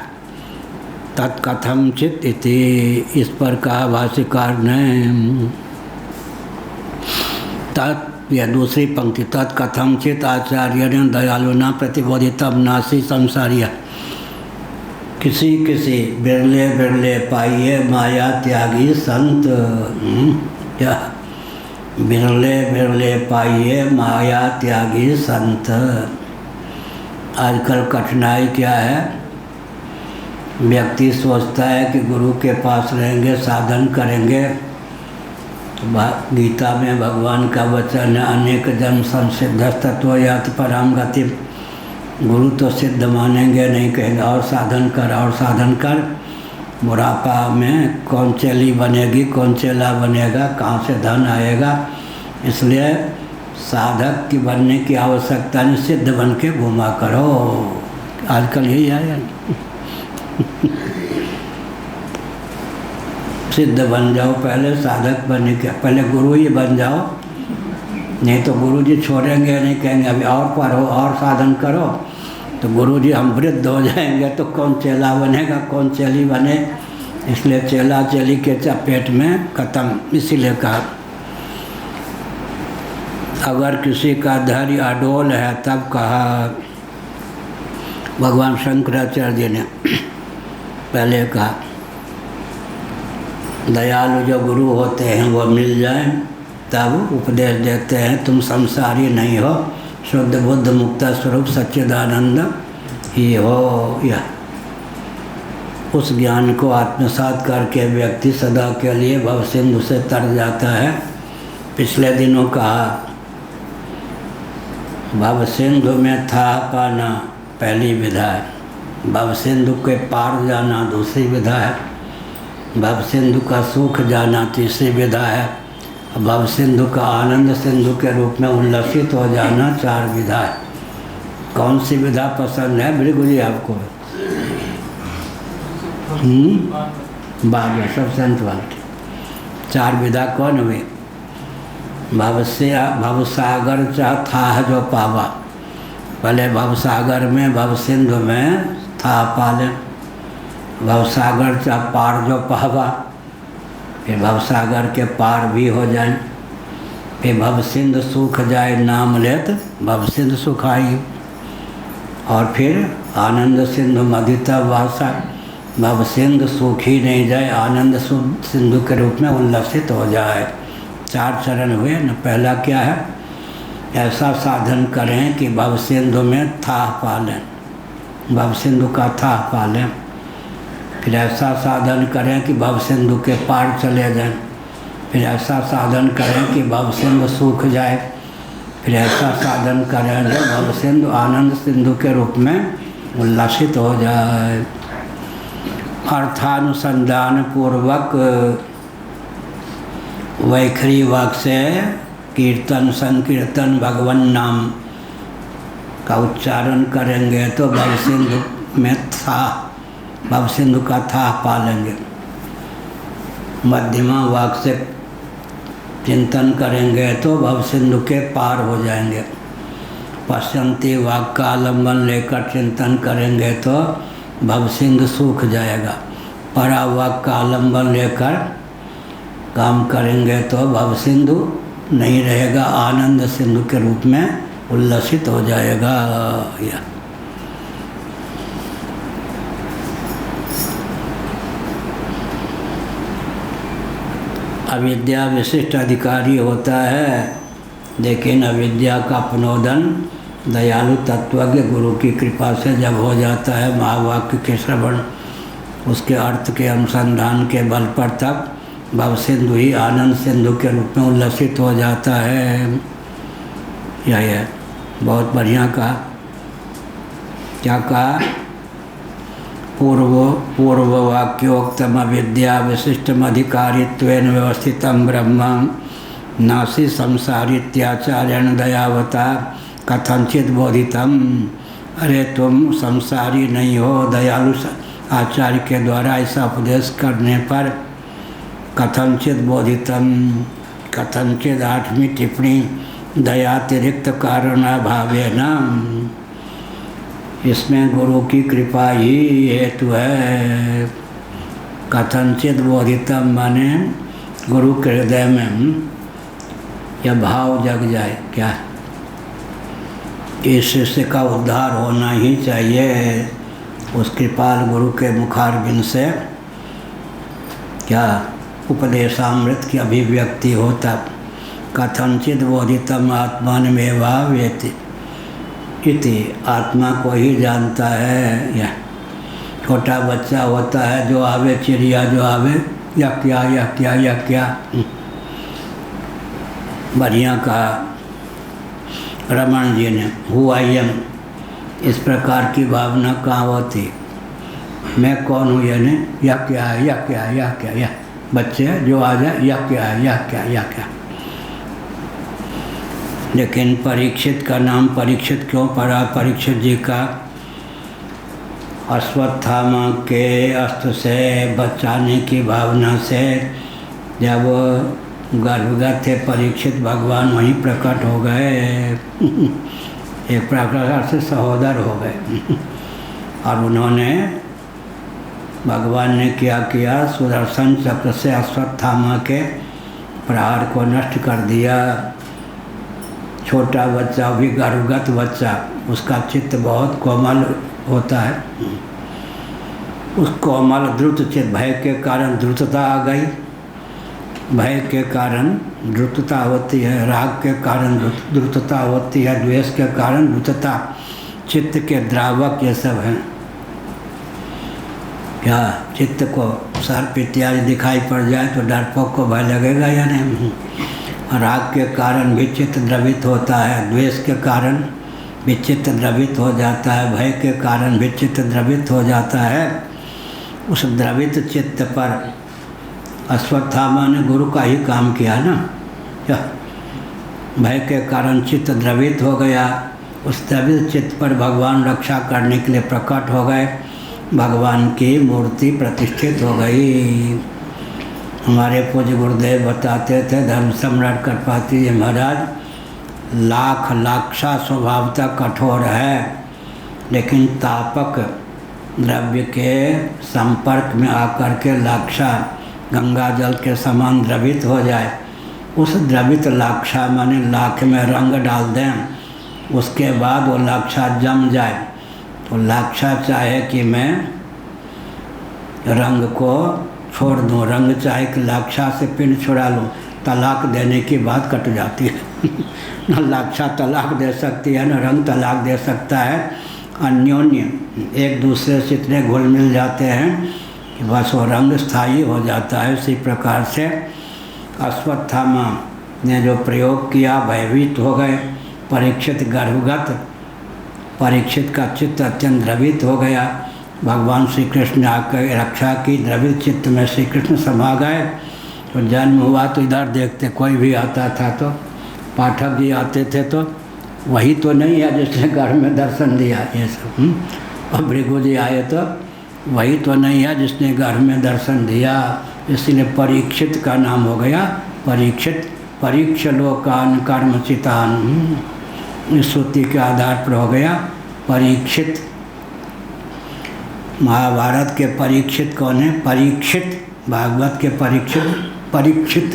तत्कथम चित इति, इस पर कहा भाष्यकार ने। तत् या दूसरी पंक्ति, तत्कथम चित आचार्य ने दयालुना प्रतिबोधितम नासी संसारिया। किसी किसी बिरले बिरले पाइए माया त्यागी संत। क्या बिरले बिरले पाइए माया त्यागी संत। आजकल कठिनाई क्या है? व्यक्ति सोचता है कि गुरु के पास रहेंगे, साधन करेंगे। तो गीता में भगवान का वचन है, अनेक जन्म संसिद्ध तत्व याति पराम गति। गुरु तो सिद्ध मानेंगे नहीं, कहेंगे और साधन कर और साधन कर। बुढ़ापा में कौन चेली बनेगी, कौन चेला बनेगा, कहाँ से धन आएगा। इसलिए साधक की बनने की आवश्यकता नहीं, सिद्ध बन के घूमा करो। आजकल यही है। सिद्ध बन जाओ पहले, साधक बनने के पहले गुरु ही बन जाओ। नहीं तो गुरु जी छोड़ेंगे नहीं, कहेंगे अभी और पढ़ो और साधन करो। तो गुरु जी हम वृद्ध हो जाएंगे तो कौन चेला बनेगा, कौन चेली बने। इसलिए चेला चेली के चपेट में खत्म। इसीलिए कहा अगर किसी का धैर्य अडोल है, तब कहा भगवान शंकराचार्य जी ने पहले कहा दयालु जो गुरु होते हैं वो मिल जाएं, तब उपदेश देते हैं तुम संसारी नहीं हो, शुद्ध बुद्ध मुक्त स्वरूप सच्चिदानंद ही हो। यह उस ज्ञान को आत्मसात करके व्यक्ति सदा के लिए भव सिंधु से तर जाता है। पिछले दिनों कहा भव सिंधु में था पाना पहली विधा है, भव सिंधु के पार जाना दूसरी विधा है, भव सिंधु का सुख जाना तीसरी विधा है, भव सिंधु का आनंद सिंधु के रूप में उल्लसित हो जाना चार विधा है। कौन सी विधा पसंद है भृगु जी आपको? बाद में सब संत वाले चार विधा कौन हुई? भवसागर था जो पावा, पहले भवसागर में भव सिंधु में था पाले। भवसागर चा पार जो पावा, फिर भवसागर के पार भी हो जाए। फिर भव सिंधु सूख जाए नाम लेत भव सिंधु सुखाई। और फिर आनंद सिंधु मदिता वासा, भव सिंधु सूखी नहीं जाए, आनंद सिंधु के रूप में उल्लसित हो जाए। 4 चरण हुए न। पहला क्या है? ऐसा साधन करें कि भव सिंधु में थाह पा लें, भव सिंधु का थाह पा लें। फिर ऐसा साधन करें कि भव सिंधु के पार चले जाएं। फिर ऐसा साधन करें कि भव सिंधु सूख जाए। फिर ऐसा साधन करें जो भव सिंधु आनंद सिंधु के रूप में उल्लासित हो जाए। अर्थानुसंधान पूर्वक वैखरी वाक से कीर्तन संकीर्तन भगवान नाम का उच्चारण करेंगे तो भव सिंधु में था, भव सिंधु का था पा लेंगे। मध्यमा वाक से चिंतन करेंगे तो भव सिंधु के पार हो जाएंगे। पश्चंती वाक का आलम्बन लेकर चिंतन करेंगे तो भव सिंधु सूख जाएगा। परा वाक का आलम्बन लेकर काम करेंगे तो भव सिंधु नहीं रहेगा, आनंद सिंधु के रूप में उल्लसित हो जाएगा। या अविद्या विशिष्ट अधिकारी होता है, लेकिन अविद्या का अपनोदन दयालु तत्वज्ञ गुरु की कृपा से जब हो जाता है, महावाक्य के श्रवण उसके अर्थ के अनुसंधान के बल पर, तब भव सिंधु ही आनंद सिंधु के रूप में उल्लसित हो जाता है। यह है बहुत बढ़िया कहा। क्या कहा? पूर्व वाक्योक्तम अविद्या विशिष्टम अधिकारित्वेन व्यवस्थितम ब्रह्म नासी संसारित्याचार्यण दयावता कथनचित बोधितम। अरे तुम संसारी नहीं हो, दयालु आचार्य के द्वारा ऐसा उपदेश करने पर कथनचित बोधितम। कथनचित 8वीं टिप्पणी दयातिरिक्त कारणाभावेन, इसमें गुरु की कृपा ही हेतु है। कथनचित बोधितम माने गुरु के हृदय में यह भाव जग जाए, क्या इस शिष्य का उद्धार होना ही चाहिए। उस कृपाल गुरु के मुखारबिंद से क्या उपदेशामृत की अभिव्यक्ति हो, तब कथनचित बोधितम आत्मानमेवा वेति, इति आत्मा को ही जानता है। यह छोटा बच्चा होता है, जो आवे चिड़िया, जो आवे या क्या या क्या या क्या। बढ़िया कहा रमन जी ने, हु आई एम, इस प्रकार की भावना कहाँ होती? मैं कौन हूँ, यानी या क्या है, या क्या है, या क्या, या बच्चे जो आ जाए या क्या है, या क्या, या क्या। लेकिन परीक्षित का नाम परीक्षित क्यों पड़ा? परीक्षित जी का अश्वत्थामा के अस्त्र से बचाने की भावना से जब गर्भगत थे परीक्षित, भगवान वहीं प्रकट हो गए। एक प्रकार से सहोदर हो गए। और उन्होंने, भगवान ने क्या किया? सुदर्शन चक्र से अश्वत्थामा के प्रहार को नष्ट कर दिया। छोटा बच्चा भी गर्भगत बच्चा, उसका चित्त बहुत कोमल होता है। उस कोमल द्रुत चित्त, भय के कारण द्रुतता आ गई, भय के कारण द्रुतता होती है, राग के कारण द्रुतता होती है, द्वेष के कारण द्रुतता। चित्त के द्रावक ये सब हैं। क्या चित्त को सर्प इत्यादि दिखाई पड़ जाए तो डरपोक को भय लगेगा या नहीं? राग के कारण भी चित्त द्रवित होता है, द्वेष के कारण भी चित्त द्रवित हो जाता है, भय के कारण भी चित्त द्रवित हो जाता है। उस द्रवित चित्त पर अश्वत्थामा ने गुरु का ही काम किया ना। क्या भय के कारण चित्त द्रवित हो गया, उस द्रवित चित्त पर भगवान रक्षा करने के लिए प्रकट हो गए, भगवान की मूर्ति प्रतिष्ठित हो गई। हमारे पूज्य गुरुदेव बताते थे, धर्म सम्राट करपाती जी महाराज लाक्षा स्वभावतः कठोर है, लेकिन तापक द्रव्य के संपर्क में आकर के लाक्षा गंगा जल के समान द्रवित हो जाए, उस द्रवित लाक्षा माने लाख में रंग डाल दें, उसके बाद वो लाक्षा जम जाए तो लाक्षा चाहे कि मैं रंग को छोड़ दूँ, रंग चाहे कि लाक्षा से पिंड छुड़ा लूँ, तलाक देने की बात कट जाती है। न लाक्षा तलाक दे सकती है, न रंग तलाक दे सकता है। अन्योन्य एक दूसरे से इतने घुल मिल जाते हैं कि बस वो रंग स्थायी हो जाता है। इसी प्रकार से अश्वत्थामा ने जो प्रयोग किया, भयभीत हो गए। परीक्षित गर्भगत, परीक्षित का चित्त अत्यंत द्रवित हो गया। भगवान श्री कृष्ण ने आकर रक्षा की, द्रवित चित्त में श्री कृष्ण समा गए। तो जन्म हुआ तो इधर देखते, कोई भी आता था तो पाठक जी आते थे तो वही तो नहीं है जिसने घर में दर्शन दिया, ये सब। और भृगु जी आए तो वही तो नहीं है जिसने घर में दर्शन दिया, इसलिए परीक्षित का नाम हो गया परीक्षित। परीक्ष लोकान कर्मचितान, इस श्रुति के आधार पर हो गया परीक्षित। महाभारत के परीक्षित कौन है? परीक्षित। भागवत के परीक्षित परीक्षित,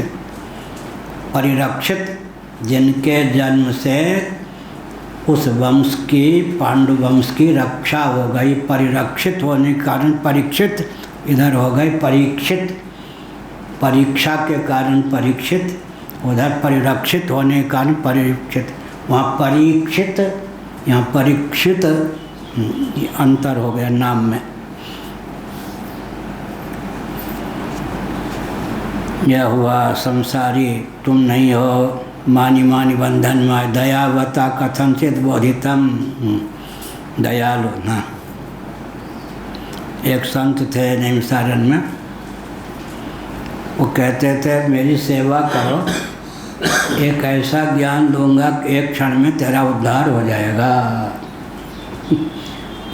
परिरक्षित, जिनके जन्म से उस वंश की, पांडु वंश की रक्षा हो गई। परिरक्षित होने के कारण परीक्षित, इधर हो गए परीक्षित। परीक्षा के कारण परीक्षित, उधर परिरक्षित होने के कारण परीक्षित। वहाँ परीक्षित, यहाँ परीक्षित, अंतर हो गया नाम में। यह हुआ संसारी तुम नहीं हो, मानी मानी बंधन में दयावता कथनचित बोधितम। दयालु ना। एक संत थे नैमिषारण्य में, वो कहते थे मेरी सेवा करो, एक ऐसा ज्ञान दूंगा कि एक क्षण में तेरा उद्धार हो जाएगा।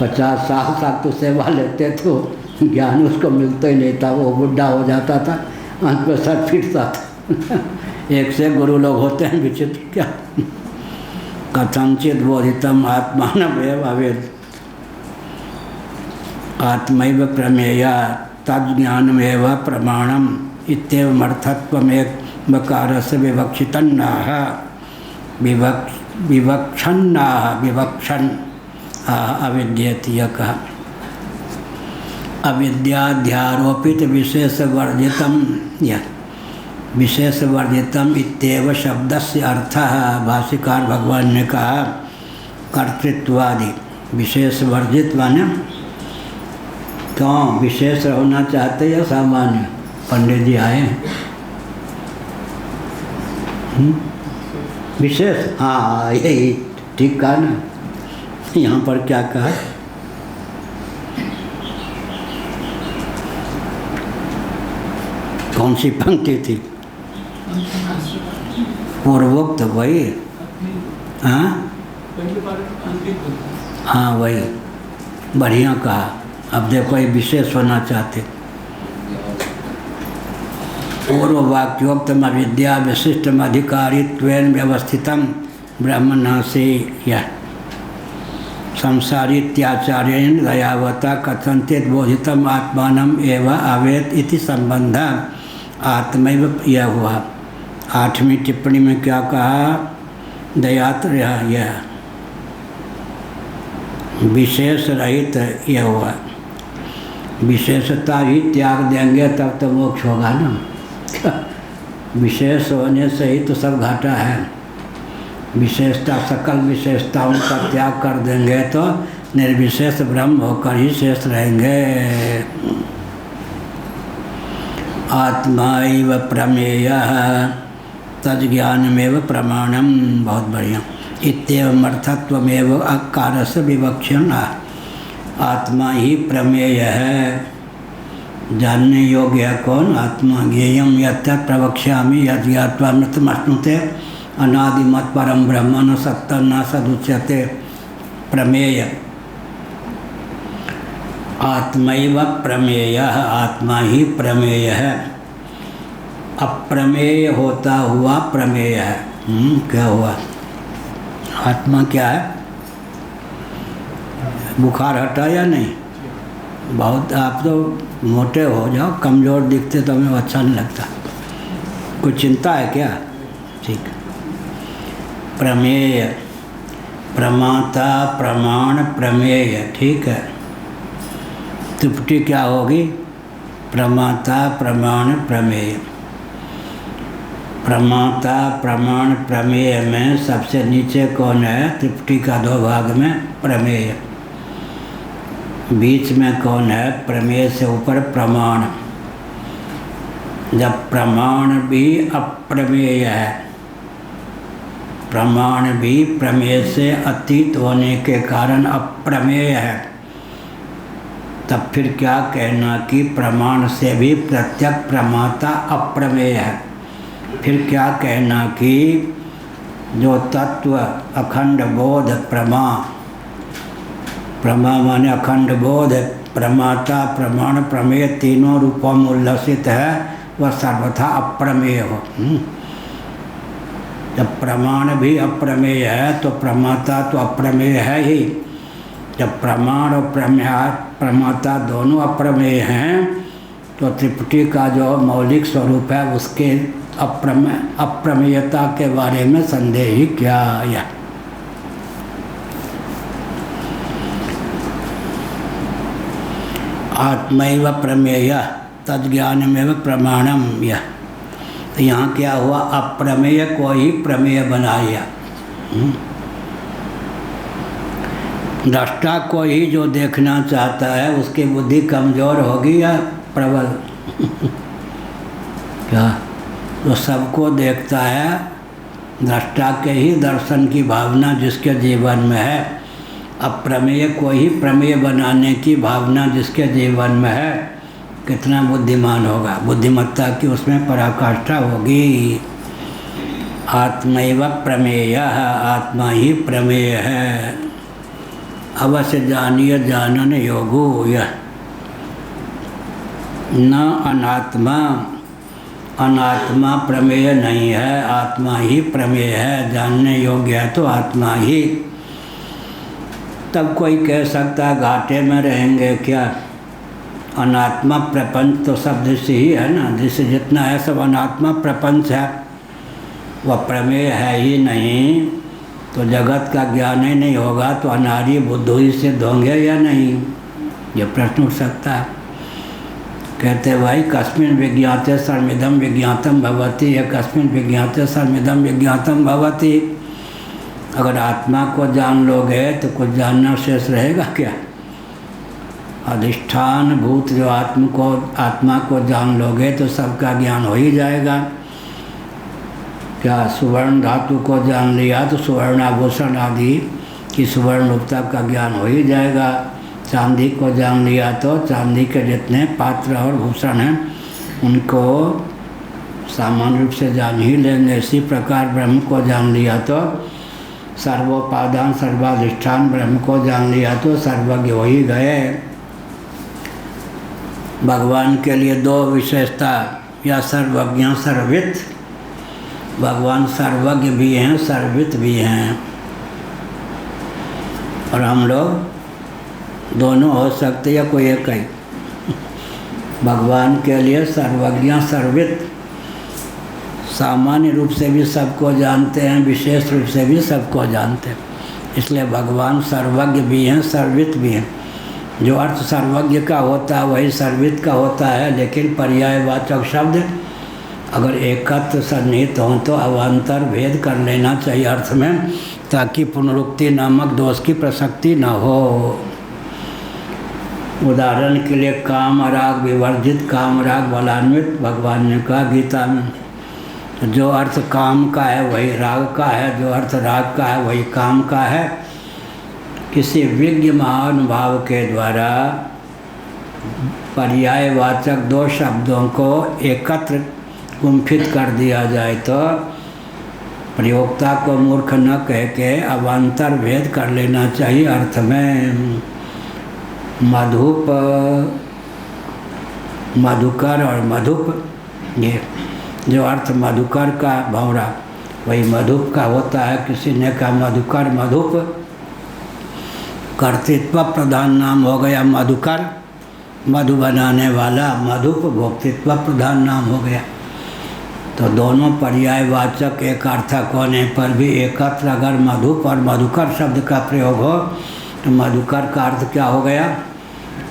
50 साल तक तो सेवा लेते तो ज्ञान उसको मिलता ही नहीं था, वो बुढ़ा हो जाता था, अंत में सर फिरता था। एक से गुरु लोग होते हैं विचित्र क्या। कथनचित बोधितम आत्मानमेव अवेद, आत्मैव प्रमेया तज्ज्ञानमेव प्रमाणम इत्येवमर्थत्वमेक बकारस्य विवक्षितन्नाह विवक्षन्नाह विवक्षन् अविद्येति यः कहा। अविद्याध्यारोपित विशेष वर्जितम, यह विशेष वर्जितम इत्येव शब्दस्य अर्थः। भाष्यकार भगवान ने कहा कर्तृत्वादि विशेष वर्जित माने क्यों विशेष होना चाहते या सामान्य? पंडित जी आए विशेष, हाँ यही ठीक कहा ना। यहाँ पर क्या कहा? कौन सी पंक्ति थी? पूर्वोक्त वही, हाँ वही, बढ़िया कहा। अब देखो ये विशेष होना चाहते। पूर्व वाक्योक्तम अविद्या विशिष्टम अधिकारित्वेन व्यवस्थितम ब्रह्मणा से यह संसारित्याचार्येण दयावता कथनचित बोधितम आत्मानम एवं अवेद इति संबंध आत्मैव। यह हुआ 8वीं टिप्पणी में क्या कहा? दयात्र यह विशेष रहित यह हुआ। विशेषता ही त्याग देंगे तब तो मोक्ष होगा ना। विशेष होने से ही तो सब घाटा है। विशेषता, सकल विशेषताओं का त्याग कर देंगे तो निर्विशेष ब्रह्म होकर ही शेष रहेंगे। आत्मैव प्रमेयः तज्ज्ञानमेव प्रमाणम। बहुत बढ़िया। इत्येवम् अर्थत्वमेव अकारस्य विवक्षण। आत्मा ही प्रमेय है, जानने योग्य है कौन? आत्मा। ज्ञेयं यत् प्रवक्ष्यामि यद् ज्ञात्वा मृतमश्नुते अनादिमत् परम ब्रह्म न सत्तं न सदुच्यते। प्रमेय आत्मैव प्रमेय, आत्मा ही प्रमेय है। अप्रमेय होता हुआ प्रमेय है। क्या हुआ? आत्मा क्या है? बुखार हटा या नहीं? बहुत आप तो मोटे हो जाओ, कमज़ोर दिखते तो हमें अच्छा नहीं लगता। कोई चिंता है क्या? ठीक। प्रमेय, प्रमाता, प्रमाण, प्रमेय, ठीक है। त्रिपुटी क्या होगी? प्रमाता, प्रमाण, प्रमेय। प्रमाता, प्रमाण, प्रमेय में सबसे नीचे कौन है? त्रिपुटी का 2 भाग में प्रमेय। बीच में कौन है? प्रमेय से ऊपर प्रमाण। जब प्रमाण भी अप्रमेय है, प्रमाण भी प्रमेय से अतीत होने के कारण अप्रमेय है, तब फिर क्या कहना कि प्रमाण से भी प्रत्यक प्रमाता अप्रमेय है। फिर क्या कहना कि जो तत्व अखंड बोध प्रमा, प्रमा माने अखंड बोध, प्रमाता, प्रमाण, प्रमेय तीनों रूपों में उल्लसित है, वह सर्वथा अप्रमेय हो। जब प्रमाण भी अप्रमेय है तो प्रमाता तो अप्रमेय है ही। जब प्रमाण और प्रमाता दोनों अप्रमेय हैं तो त्रिपुटी का जो मौलिक स्वरूप है उसके अप्रमेयता के बारे में संदेह ही क्या है। आत्मैव प्रमेय तज्ज्ञानमेव प्रमाणम यह। तो यहाँ क्या हुआ? अप्रमेय को ही प्रमेय बनाया। दृष्टा को ही जो देखना चाहता है उसकी बुद्धि कमज़ोर होगी या प्रबल? क्या? तो सबको देखता है, दृष्टा के ही दर्शन की भावना जिसके जीवन में है, अप्रमेय को ही प्रमेय बनाने की भावना जिसके जीवन में है, कितना बुद्धिमान होगा। बुद्धिमत्ता की उसमें पराकाष्ठा होगी। आत्मैव प्रमेय, आत्मा ही प्रमेय है। अवश्य जानिए जानन योगो यह। न अनात्मा, अनात्मा प्रमेय नहीं है, आत्मा ही प्रमेय है। जानने योग्य है तो आत्मा ही। तब कोई कह सकता है घाटे में रहेंगे क्या? अनात्मा प्रपंच तो सब दृश्य ही है ना, दृश्य जितना है सब अनात्मा प्रपंच है, वह प्रमेय है ही नहीं। तो जगत का ज्ञान ही नहीं होगा तो अनार्य बुद्धि ही सिद्ध होंगे या नहीं? ये प्रश्न उठ सकता है। कहते भाई कस्मिन् विज्ञाते सर्वमिदं विज्ञातम भवति, या कस्मिन् विज्ञाते सर्वमिदं विज्ञातम भवति। अगर आत्मा को जान लोगे तो कुछ जानना शेष रहेगा क्या? अधिष्ठान भूत जो आत्मा को जान लोगे तो सबका ज्ञान हो ही जाएगा। क्या सुवर्ण धातु को जान लिया तो सुवर्णाभूषण आदि की सुवर्ण रूपता का ज्ञान हो ही जाएगा। चांदी को जान लिया तो चांदी के जितने पात्र और भूषण हैं उनको सामान्य रूप से जान ही लेंगे। इसी प्रकार ब्रह्म को जान लिया तो सर्वोपादान सर्वाधिष्ठान ब्रह्म को जान लिया तो सर्वज्ञ हो ही गए। भगवान के लिए 2 विशेषता, या सर्वज्ञ सर्वित। भगवान सर्वज्ञ भी हैं, सर्वित भी हैं, और हम लोग दोनों हो सकते या कोई एक ही। भगवान के लिए सर्वज्ञ सर्वित, सामान्य रूप से भी सबको जानते हैं, विशेष रूप से भी सबको जानते हैं, इसलिए भगवान सर्वज्ञ भी हैं, सर्वित भी हैं। जो अर्थ सर्वज्ञ का होता है वही सर्वित का होता है, लेकिन पर्यायवाचक शब्द अगर एकत्र सन्निहित हों तो अवान्तर भेद कर लेना चाहिए अर्थ में, ताकि पुनरुक्ति नामक दोष की प्रसक्ति न हो। उदाहरण के लिए काम राग विवर्जित, काम राग बलान्वित भगवान ने कहा गीता में। जो अर्थ काम का है वही राग का है, जो अर्थ राग का है वही काम का है। किसी विज्ञ महानुभाव के द्वारा पर्यायवाचक 2 शब्दों को एकत्र गुम्फित कर दिया जाए तो प्रयोक्ता को मूर्ख न कह के अवान्तर भेद कर लेना चाहिए अर्थ में। मधुप, मधुकर और मधुप, ये जो अर्थ मधुकर का भौरा वही मधुप का होता है। किसी ने कहा मधुकर मधुप, कर्तृत्व प्रधान नाम हो गया मधुकर, मधु बनाने वाला मधुप भोक्तृत्व प्रधान नाम हो गया। तो दोनों पर्यायवाचक एक अर्थक होने पर भी एकत्र अगर मधुप और मधुकर शब्द का प्रयोग हो तो मधुकर का अर्थ क्या हो गया?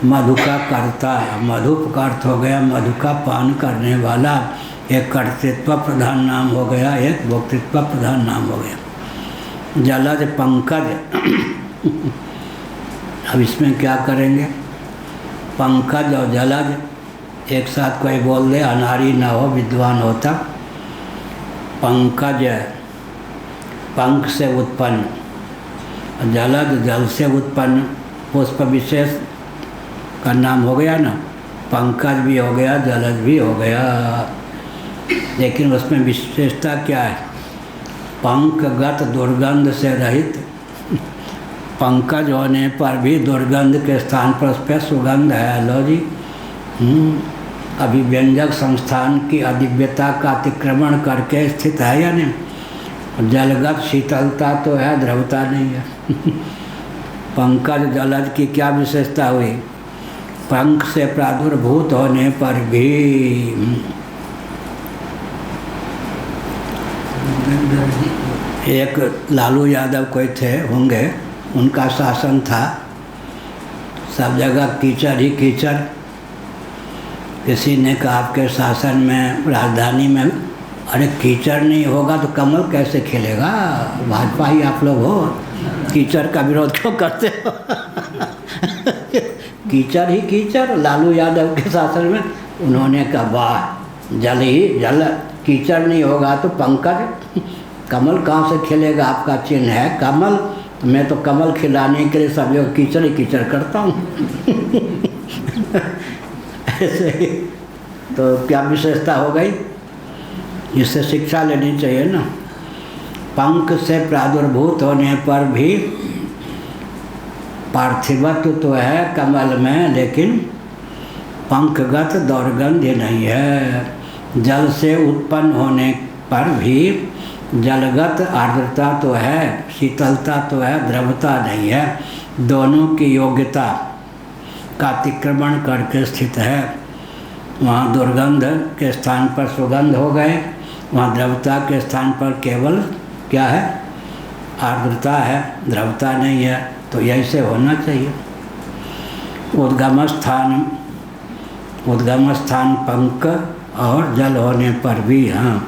मधु का कर्ता। मधुप का अर्थ हो गया मधु का पान करने वाला। एक कर्तृत्व प्रधान नाम हो गया, एक भोक्तृत्व प्रधान नाम हो गया। जलज पंकज अब इसमें क्या करेंगे? पंकज और जलज एक साथ कोई बोल दे, अनारी न हो विद्वान होता। पंकज पंख से उत्पन्न, जलज जल से उत्पन्न, पुष्प विशेष का नाम हो गया ना। पंकज भी हो गया, जलज भी हो गया, लेकिन उसमें विशेषता क्या है? पंकगत दुर्गंध से रहित। पंकज होने पर भी दुर्गंध के स्थान पर उस पर सुगंध है। लो जी, अभिव्यंजक संस्थान की अदिव्यता का अतिक्रमण करके स्थित है या नहीं? जलगत शीतलता तो है, द्रवता नहीं है। पंकज जलज की क्या विशेषता हुई? पंख से प्रादुर्भूत होने पर भी एक लालू यादव कोई थे होंगे, उनका शासन था, सब जगह कीचड़ ही कीचड़। किसी ने कहा आपके शासन में, राजधानी में, अरे कीचड़ नहीं होगा तो कमल कैसे खिलेगा? भाजपा ही आप लोग हो, कीचड़ का विरोध क्यों करते हो? कीचड़ ही कीचड़। लालू यादव के शासन में उन्होंने कहा वाह, जल ही जल, कीचड़ नहीं होगा तो पंकज, कमल कहाँ से खिलेगा? आपका चिन्ह है कमल, मैं तो कमल खिलाने के लिए सब जगह कीचड़ ही कीचड़ करता हूँ। ऐसे ही तो क्या विशेषता हो गई? इससे शिक्षा लेनी चाहिए ना। पंख से प्रादुर्भूत होने पर भी पार्थिवत्व तो है कमल में, लेकिन पंखगत दुर्गंध नहीं है। जल से उत्पन्न होने पर भी जलगत आर्द्रता तो है, शीतलता तो है, द्रवता नहीं है। दोनों की योग्यता का अतिक्रमण करके स्थित है। वहाँ दुर्गंध के स्थान पर सुगंध हो गए, वहाँ द्रवता के स्थान पर केवल क्या है? आर्द्रता है, द्रवता नहीं है। तो यही से होना चाहिए। उद्गम स्थान पंख और जल होने पर भी, हाँ,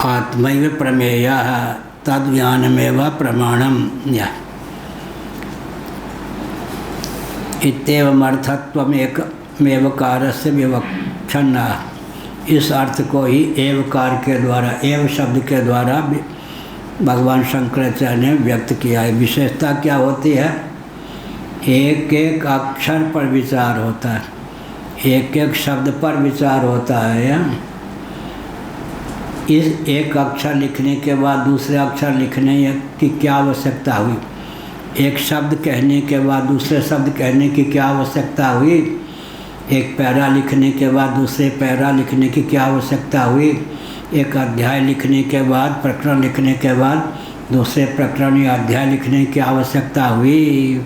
आत्मैव प्रमेयः तद्ज्ञानमेव प्रमाणम इत्येवमर्थत्वमेकमेवकारस्य विवक्षन्नः। इस अर्थ को ही एवकार के द्वारा, एव शब्द के द्वारा भगवान शंकराचार्य ने व्यक्त किया है। विशेषता क्या होती है? एक एक अक्षर पर विचार होता है, एक एक शब्द पर विचार होता है। इस एक अक्षर लिखने के बाद दूसरे अक्षर लिखने की क्या आवश्यकता हुई? एक शब्द कहने के बाद दूसरे शब्द कहने की क्या आवश्यकता हुई? एक पैरा लिखने के बाद दूसरे पैरा लिखने की क्या आवश्यकता हुई? एक अध्याय लिखने के बाद, प्रकरण लिखने के बाद दूसरे प्रकरण या अध्याय लिखने की आवश्यकता हुई?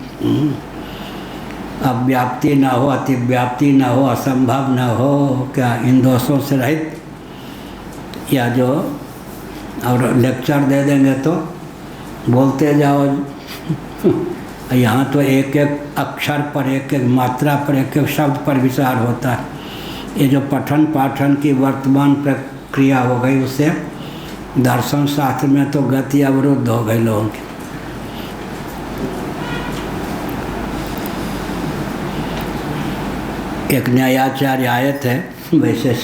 अव्याप्ति न हो, अतिव्याप्ति न हो, असंभव न हो, क्या इन दोषों से रहित, या जो और लेक्चर दे देंगे तो बोलते जाओ। यहाँ तो एक एक अक्षर पर, एक एक मात्रा पर, एक एक शब्द पर विचार होता है। ये जो पठन पाठन की वर्तमान प्रक्रिया हो गई, उससे दर्शन शास्त्र में तो गति अवरुद्ध हो गई लोगों की। एक न्यायाचार्य आए थे वैसे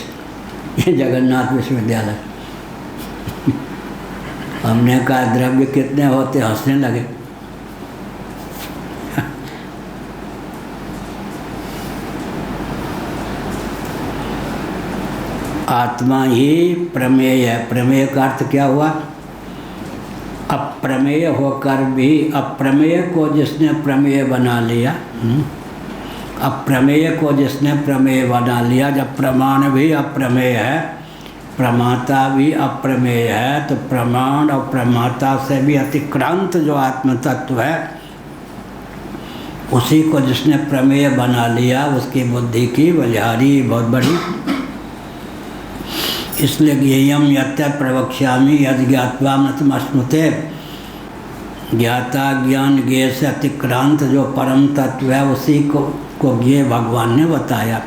ये जगन्नाथ विश्वविद्यालय। हमने कहा द्रव्य कितने होते? हंसने लगे। आत्मा ही प्रमेय है। प्रमेय का अर्थ क्या हुआ? अप्रमेय होकर भी, अप्रमेय को जिसने प्रमेय बना लिया, अप्रमेय को जिसने प्रमेय बना लिया, जब प्रमाण भी अप्रमेय है प्रमाता भी अप्रमेय है, तो प्रमाण और प्रमाता से भी अतिक्रांत जो आत्म तत्व है, उसी को जिसने प्रमेय बना लिया, उसकी बुद्धि की बलिहारी बहुत बड़ी। इसलिए ज्ञेयम यत्य प्रवक्ष्यामि यद ज्ञात्वा नतमश्नुते, ज्ञाता ज्ञान ज्ञेय से अतिक्रांत जो परम तत्व है, उसी को ज्ञेय भगवान ने बताया।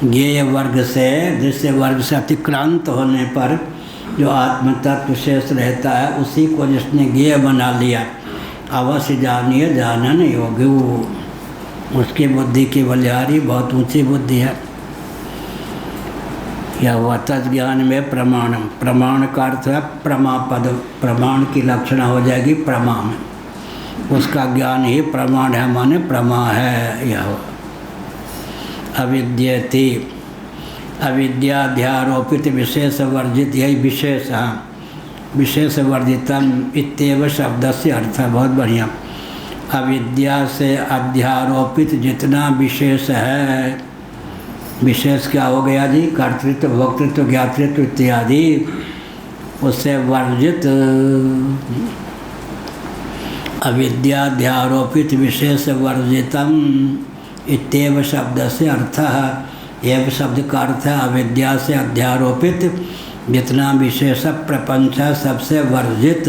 ज्ञेय वर्ग से, दृश्य वर्ग से अतिक्रांत होने पर जो आत्म तत्व शेष रहता है, उसी को जिसने ज्ञेय बना लिया, अवश्य जानिए जानन योगी, उसकी बुद्धि की बलिहारी बहुत ऊंची बुद्धि है। यह हुआ तज्ज्ञान में प्रमाणम, प्रमाण का अर्थ है प्रमा पद, प्रमाण की लक्षणा हो जाएगी प्रमा में, उसका ज्ञान ही प्रमाण है, माने प्रमा है। यह अविद्यति, अविद्याध्यारोपित विशेष वर्जित, यही विशेष, हाँ विशेष वर्जितम इत्येव शब्द से अर्थ है। बहुत बढ़िया। अविद्या से अध्यारोपित जितना विशेष है, विशेष क्या हो गया जी? कर्तृत्व, भोक्तृत्व, ज्ञातृत्व इत्यादि, उससे वर्जित अविद्याध्यारोपित विशेष वर्जितम इत्येव शब्द से अर्थ है। एव शब्द का अर्थ है अविद्या से अध्यारोपित जितना विशेष प्रपंच है, सबसे वर्जित।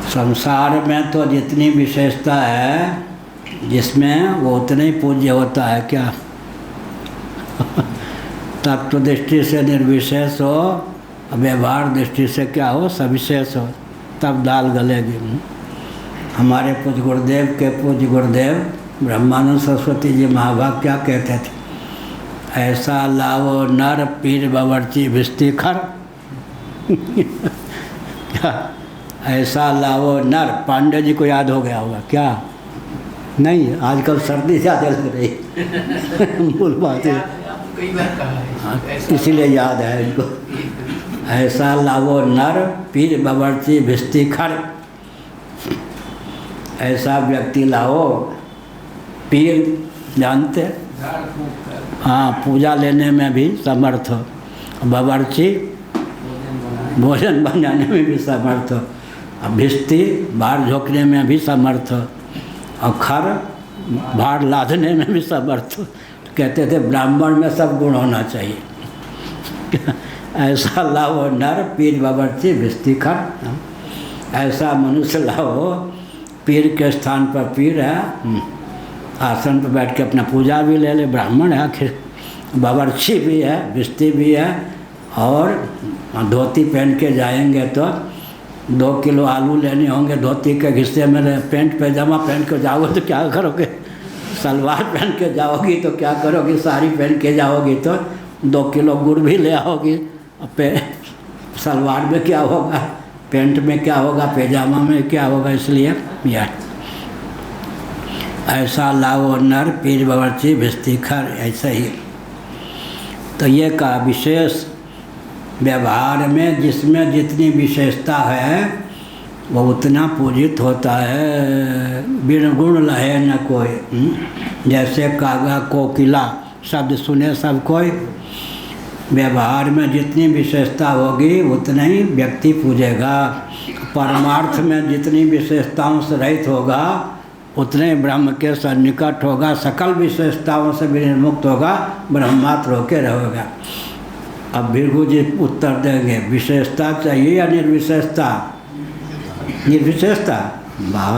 संसार में तो जितनी विशेषता है, जिसमें वो उतना ही पूज्य होता है। क्या तत्व दृष्टि से निर्विशेष हो, व्यवहार दृष्टि से क्या हो? सविशेष हो, तब दाल गलेगी। हमारे पूज्य गुरुदेव के पूज्य गुरुदेव ब्रह्मानंद सरस्वती जी महाभाग क्या कहते थे? ऐसा लाओ नर पीर बवर्ची भिस्ती खर। क्या ऐसा लाओ नर? पांडे जी को याद हो गया होगा क्या? नहीं, आजकल सर्दी ज़्यादा लग रही मूल बात है, कई बार कहा है, इसीलिए याद है इनको। ऐसा लाओ नर पीर बवर्ची भिस्ती खर, ऐसा व्यक्ति लाओ, पीर जानते, हाँ पूजा लेने में भी समर्थ, बवर्ची भोजन बनाने में भी समर्थ, भिस्ती बाहर झोंकने में भी समर्थ, और खर भार लादने में भी समर्थ। कहते थे ब्राह्मण में सब गुण होना चाहिए। ऐसा लाओ नर पीर बवर्ची भिस्ती खर, ऐसा मनुष्य लाओ, पीर के स्थान पर पीर है, आसन पर बैठ के अपना पूजा भी ले ले, ब्राह्मण है आखिर, बावर्ची भी है, भिस्ती भी है, और धोती पहन के जाएंगे तो 2 किलो आलू लेने होंगे, धोती के हिस्से में पैंट पैजामा पहन के जाओगे तो क्या करोगे? सलवार पहन के जाओगी तो क्या करोगी? साड़ी पहन के जाओगी तो 2 किलो गुड़ भी ले आओगी। सलवार में क्या होगा, पैंट में क्या होगा, पैजामा में क्या होगा? इसलिए यार ऐसा लाओ नर पीर बवर्ची भिस्ती खर, ऐसा ही। तो ये का विशेष व्यवहार में जिसमें जितनी विशेषता है वो उतना पूजित होता है। बिन गुण लहे न कोई, जैसे कागा कोकिला शब्द सुने सब कोई। व्यवहार में जितनी विशेषता होगी उतना ही व्यक्ति पूजेगा। परमार्थ में जितनी विशेषताओं से रहित होगा उतने ब्रह्म के सन्निकट होगा, सकल विशेषताओं से भी निर्मुक्त होगा, ब्रह्मात्र होकर रहेगा। अब भृगु जी उत्तर देंगे, विशेषता चाहिए या निर्विशेषता? निर्विशेषता। वाह,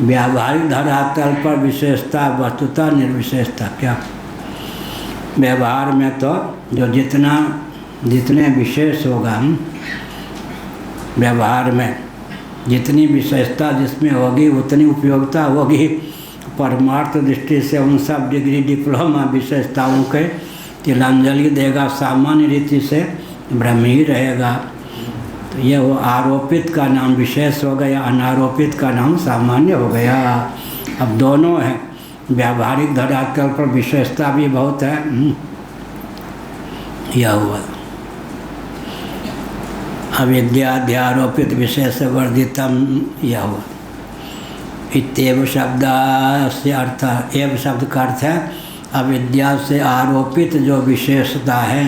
व्यावहारिक धरातल पर विशेषता, वस्तुतः निर्विशेषता। क्या व्यवहार में तो जो जितने विशेष होगा, व्यवहार में जितनी विशेषता जिसमें होगी उतनी उपयोगिता होगी। परमार्थ दृष्टि से उन सब डिग्री डिप्लोमा विशेषताओं के तिलांजलि देगा, सामान्य रीति से ब्रह्म ही रहेगा। तो ये वो आरोपित का नाम विशेष हो गया, अनारोपित का नाम सामान्य हो गया। अब दोनों हैं, व्यावहारिक धरातल पर विशेषता भी बहुत है। यह हुआ अविद्याध्यारोपित विशेष वर्धितम, यह हुआ। इत्येव शब्द से अर्थ, एव शब्द का अर्थ है अविद्या से आरोपित जो विशेषता है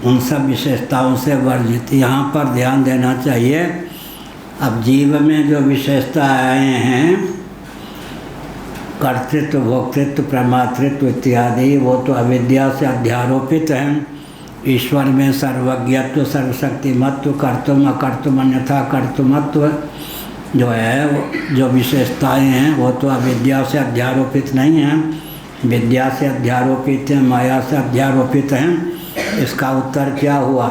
उन सब विशेषताओं से वर्जित। यहाँ पर ध्यान देना चाहिए। अब जीव में जो विशेषताएँ हैं, कर्तृत्व, भोक्तृत्व, प्रमातृत्व इत्यादि, वो तो अविद्या से अध्यारोपित हैं। ईश्वर में सर्वज्ञत्व, सर्वशक्तिमत्व, कर्तुम अकर्तुम अन्यथा कर्तुमत्व जो है, जो विशेषताएं हैं वो तो अविद्या से अध्यारोपित नहीं हैं, विद्या से अध्यारोपित हैं, माया से अध्यारोपित हैं। इसका उत्तर क्या हुआ?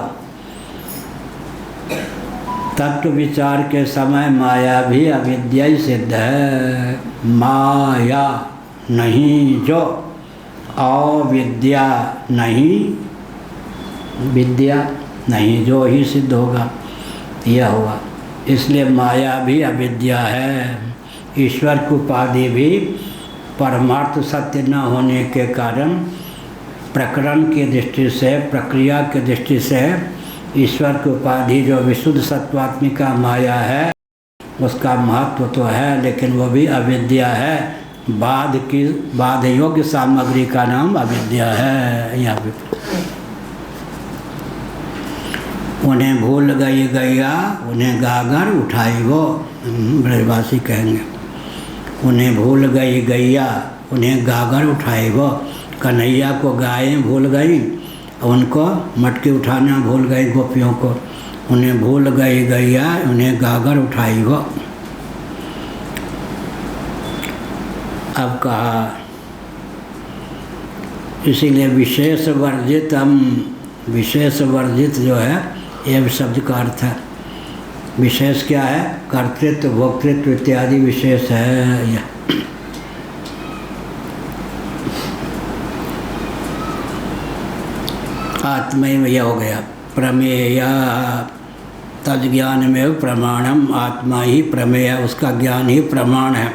तत्व विचार के समय माया भी अविद्या ही सिद्ध है। माया नहीं जो, अविद्या नहीं विद्या नहीं जो ही सिद्ध होगा, यह हुआ। इसलिए माया भी अविद्या है। ईश्वर की उपाधि भी परमार्थ सत्य न होने के कारण प्रकरण की दृष्टि से, प्रक्रिया की दृष्टि से ईश्वर की उपाधि जो विशुद्ध सत्वात्मिका माया है उसका महत्व तो है, लेकिन वो भी अविद्या है। बाध योग्य सामग्री का नाम अविद्या है। यहाँ भी उन्हें भूल गई गैया, उन्हें गागर उठाई वो, ब्रजवासी कहेंगे। उन्हें भूल गई गैया, उन्हें गागर उठाई वो। कन्हैया को गायें भूल गई, उनको मटकी उठाना भूल गई गोपियों को। उन्हें भूल गई गैया, उन्हें गागर उठाई वो। अब कहा, इसीलिए विशेष वर्जित, हम विशेष वर्जित जो है यह शब्द का अर्थ है। विशेष क्या है? कर्तृत्व, भोक्तृत्व इत्यादि विशेष है यह। आत्मैव यह हो गया। प्रमेय तद ज्ञान में प्रमाणम, आत्मा ही प्रमेय, उसका ज्ञान ही प्रमाण है।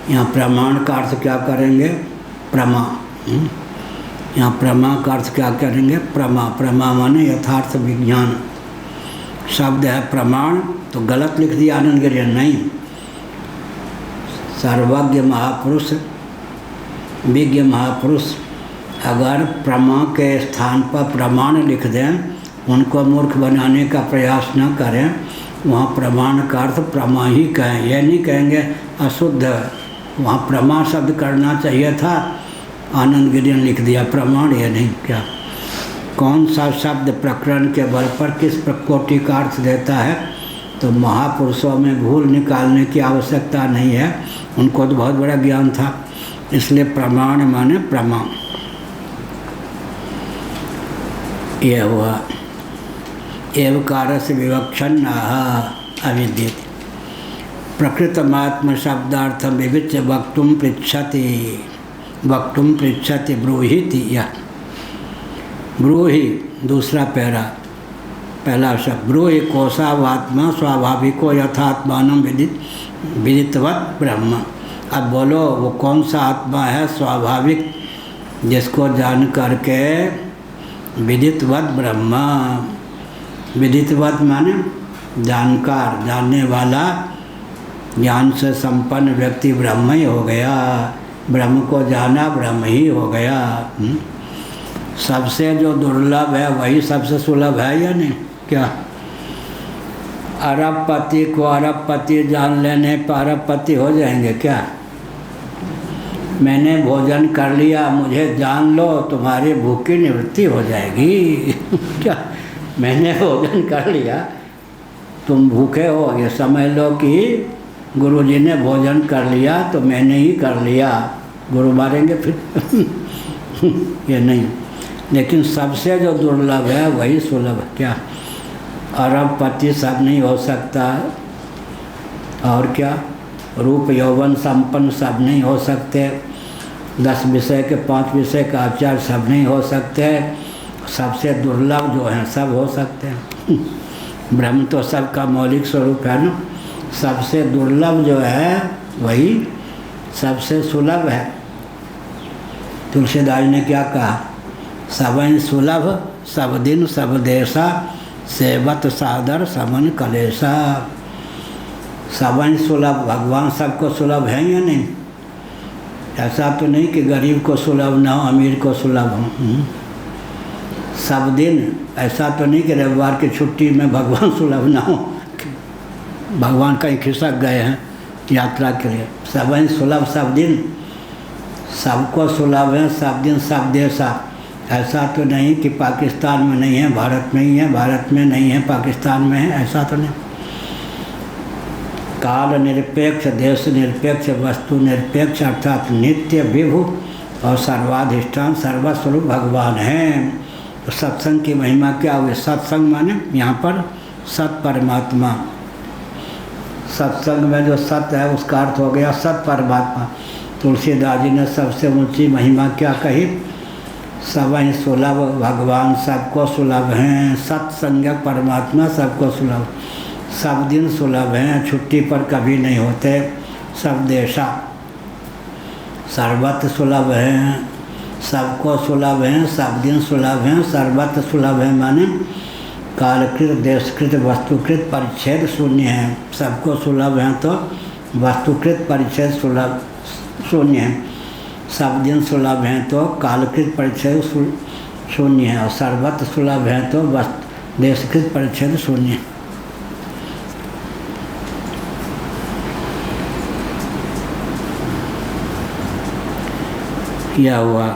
यहाँ प्रमाण का अर्थ क्या करेंगे? प्रमा। यहाँ प्रमा का अर्थ क्या करेंगे? प्रमा। प्रमा माने यथार्थ विज्ञान। शब्द है प्रमाण, तो गलत लिख दिया आनंद गिरियन, नहीं। सर्वज्ञ महापुरुष, विज्ञ महापुरुष अगर प्रमा के स्थान पर प्रमाण लिख दें, उनको मूर्ख बनाने का प्रयास न करें। वहाँ प्रमाण का अर्थ प्रमा ही कहें, यह नहीं कहेंगे अशुद्ध। वहाँ प्रमा शब्द करना चाहिए था, आनंद गिरियन लिख दिया प्रमाण, यह नहीं। क्या कौन सा शब्द प्रकरण के बल पर किस प्रकोटि का अर्थ देता है? तो महापुरुषों में भूल निकालने की आवश्यकता नहीं है, उनको तो बहुत बड़ा ज्ञान था। इसलिए प्रमाण माने प्रमा, यह हुआ। एवकार से विवक्षण अविद्यते प्रकृतमात्म शब्दार्थम विविच्य वक्तुम पृच्छति ब्रूहीति। यह ब्रूहि दूसरा पैरा, पहला शब्द ब्रूहि कोशावात्मा स्वाभाविको यथात्मान विदितवत् ब्रह्म। अब बोलो वो कौन सा आत्मा है स्वाभाविक, जिसको जान करके विदितवत् ब्रह्म। विदितवत् माने जानकार, जानने वाला, ज्ञान से संपन्न व्यक्ति ब्रह्म ही हो गया। ब्रह्म को जाना ब्रह्म ही हो गया। सबसे जो दुर्लभ है वही सबसे सुलभ है या नहीं? क्या अरबपति को अरबपति जान लेने पर अरबपति हो जाएंगे क्या? मैंने भोजन कर लिया, मुझे जान लो, तुम्हारी भूख की निवृत्ति हो जाएगी। क्या मैंने भोजन कर लिया, तुम भूखे हो, ये समझ लो कि गुरुजी ने भोजन कर लिया तो मैंने ही कर लिया, गुरु मारेंगे फिर। ये नहीं। लेकिन सबसे जो दुर्लभ है वही सुलभ है। क्या अरबपति सब नहीं हो सकता, और क्या रूप यौवन संपन्न सब नहीं हो सकते, 10 विषय के 5 विषय का आचार्य सब नहीं हो सकते। सबसे दुर्लभ जो हैं सब हो सकते हैं। ब्रह्म तो सबका मौलिक स्वरूप है ना। सबसे दुर्लभ जो है वही सबसे सुलभ है। तुलसीदास ने क्या कहा? सबन सुलभ सब दिन सब देशा, सेवत सादर समन कलेशा। सबन सुलभ, भगवान सबको सुलभ है या नहीं? ऐसा तो नहीं कि गरीब को सुलभ ना हो, अमीर को सुलभ हो। सब दिन ऐसा तो नहीं कि रविवार की छुट्टी में भगवान सुलभ ना हो, भगवान कहीं खिसक गए हैं यात्रा के लिए। सब सुलभ, सब दिन सबको सुलभ है, सब दिन सब देश। ऐसा तो नहीं कि पाकिस्तान में नहीं है, भारत में ही है, भारत में नहीं है, पाकिस्तान में है, ऐसा तो नहीं। काल निरपेक्ष, देश निरपेक्ष, वस्तु निरपेक्ष अर्थात नित्य विभु और सर्वाधिष्ठान सर्वस्वरूप भगवान हैं। तो सत्संग की महिमा क्या हुई? सत्संग माने यहाँ पर सत परमात्मा। सत्संग में जो सत्य है उसका अर्थ हो गया सत परमात्मा। तुलसीदास जी ने सबसे ऊंची महिमा क्या कही? सब ही सुलभ भगवान सबको सुलभ हैं, सत्संग परमात्मा सबको सुलभ, सब दिन सुलभ हैं, छुट्टी पर कभी नहीं होते, सब देशा सर्वत्र सुलभ हैं, सबको सुलभ हैं, सब दिन सुलभ हैं, सर्वत्र सुलभ हैं माने कालकृत देशकृत वस्तुकृत परिच्छेद शून्य है। सबको सुलभ हैं तो वस्तुकृत परिच्छेद सुलभ शून्य है, सब दिन सुलभ हैं तो कालकृत परिच्छेद शून्य है, और सर्वत्र सुलभ हैं तो देशकृत परिच्छेद शून्य है। यह हुआ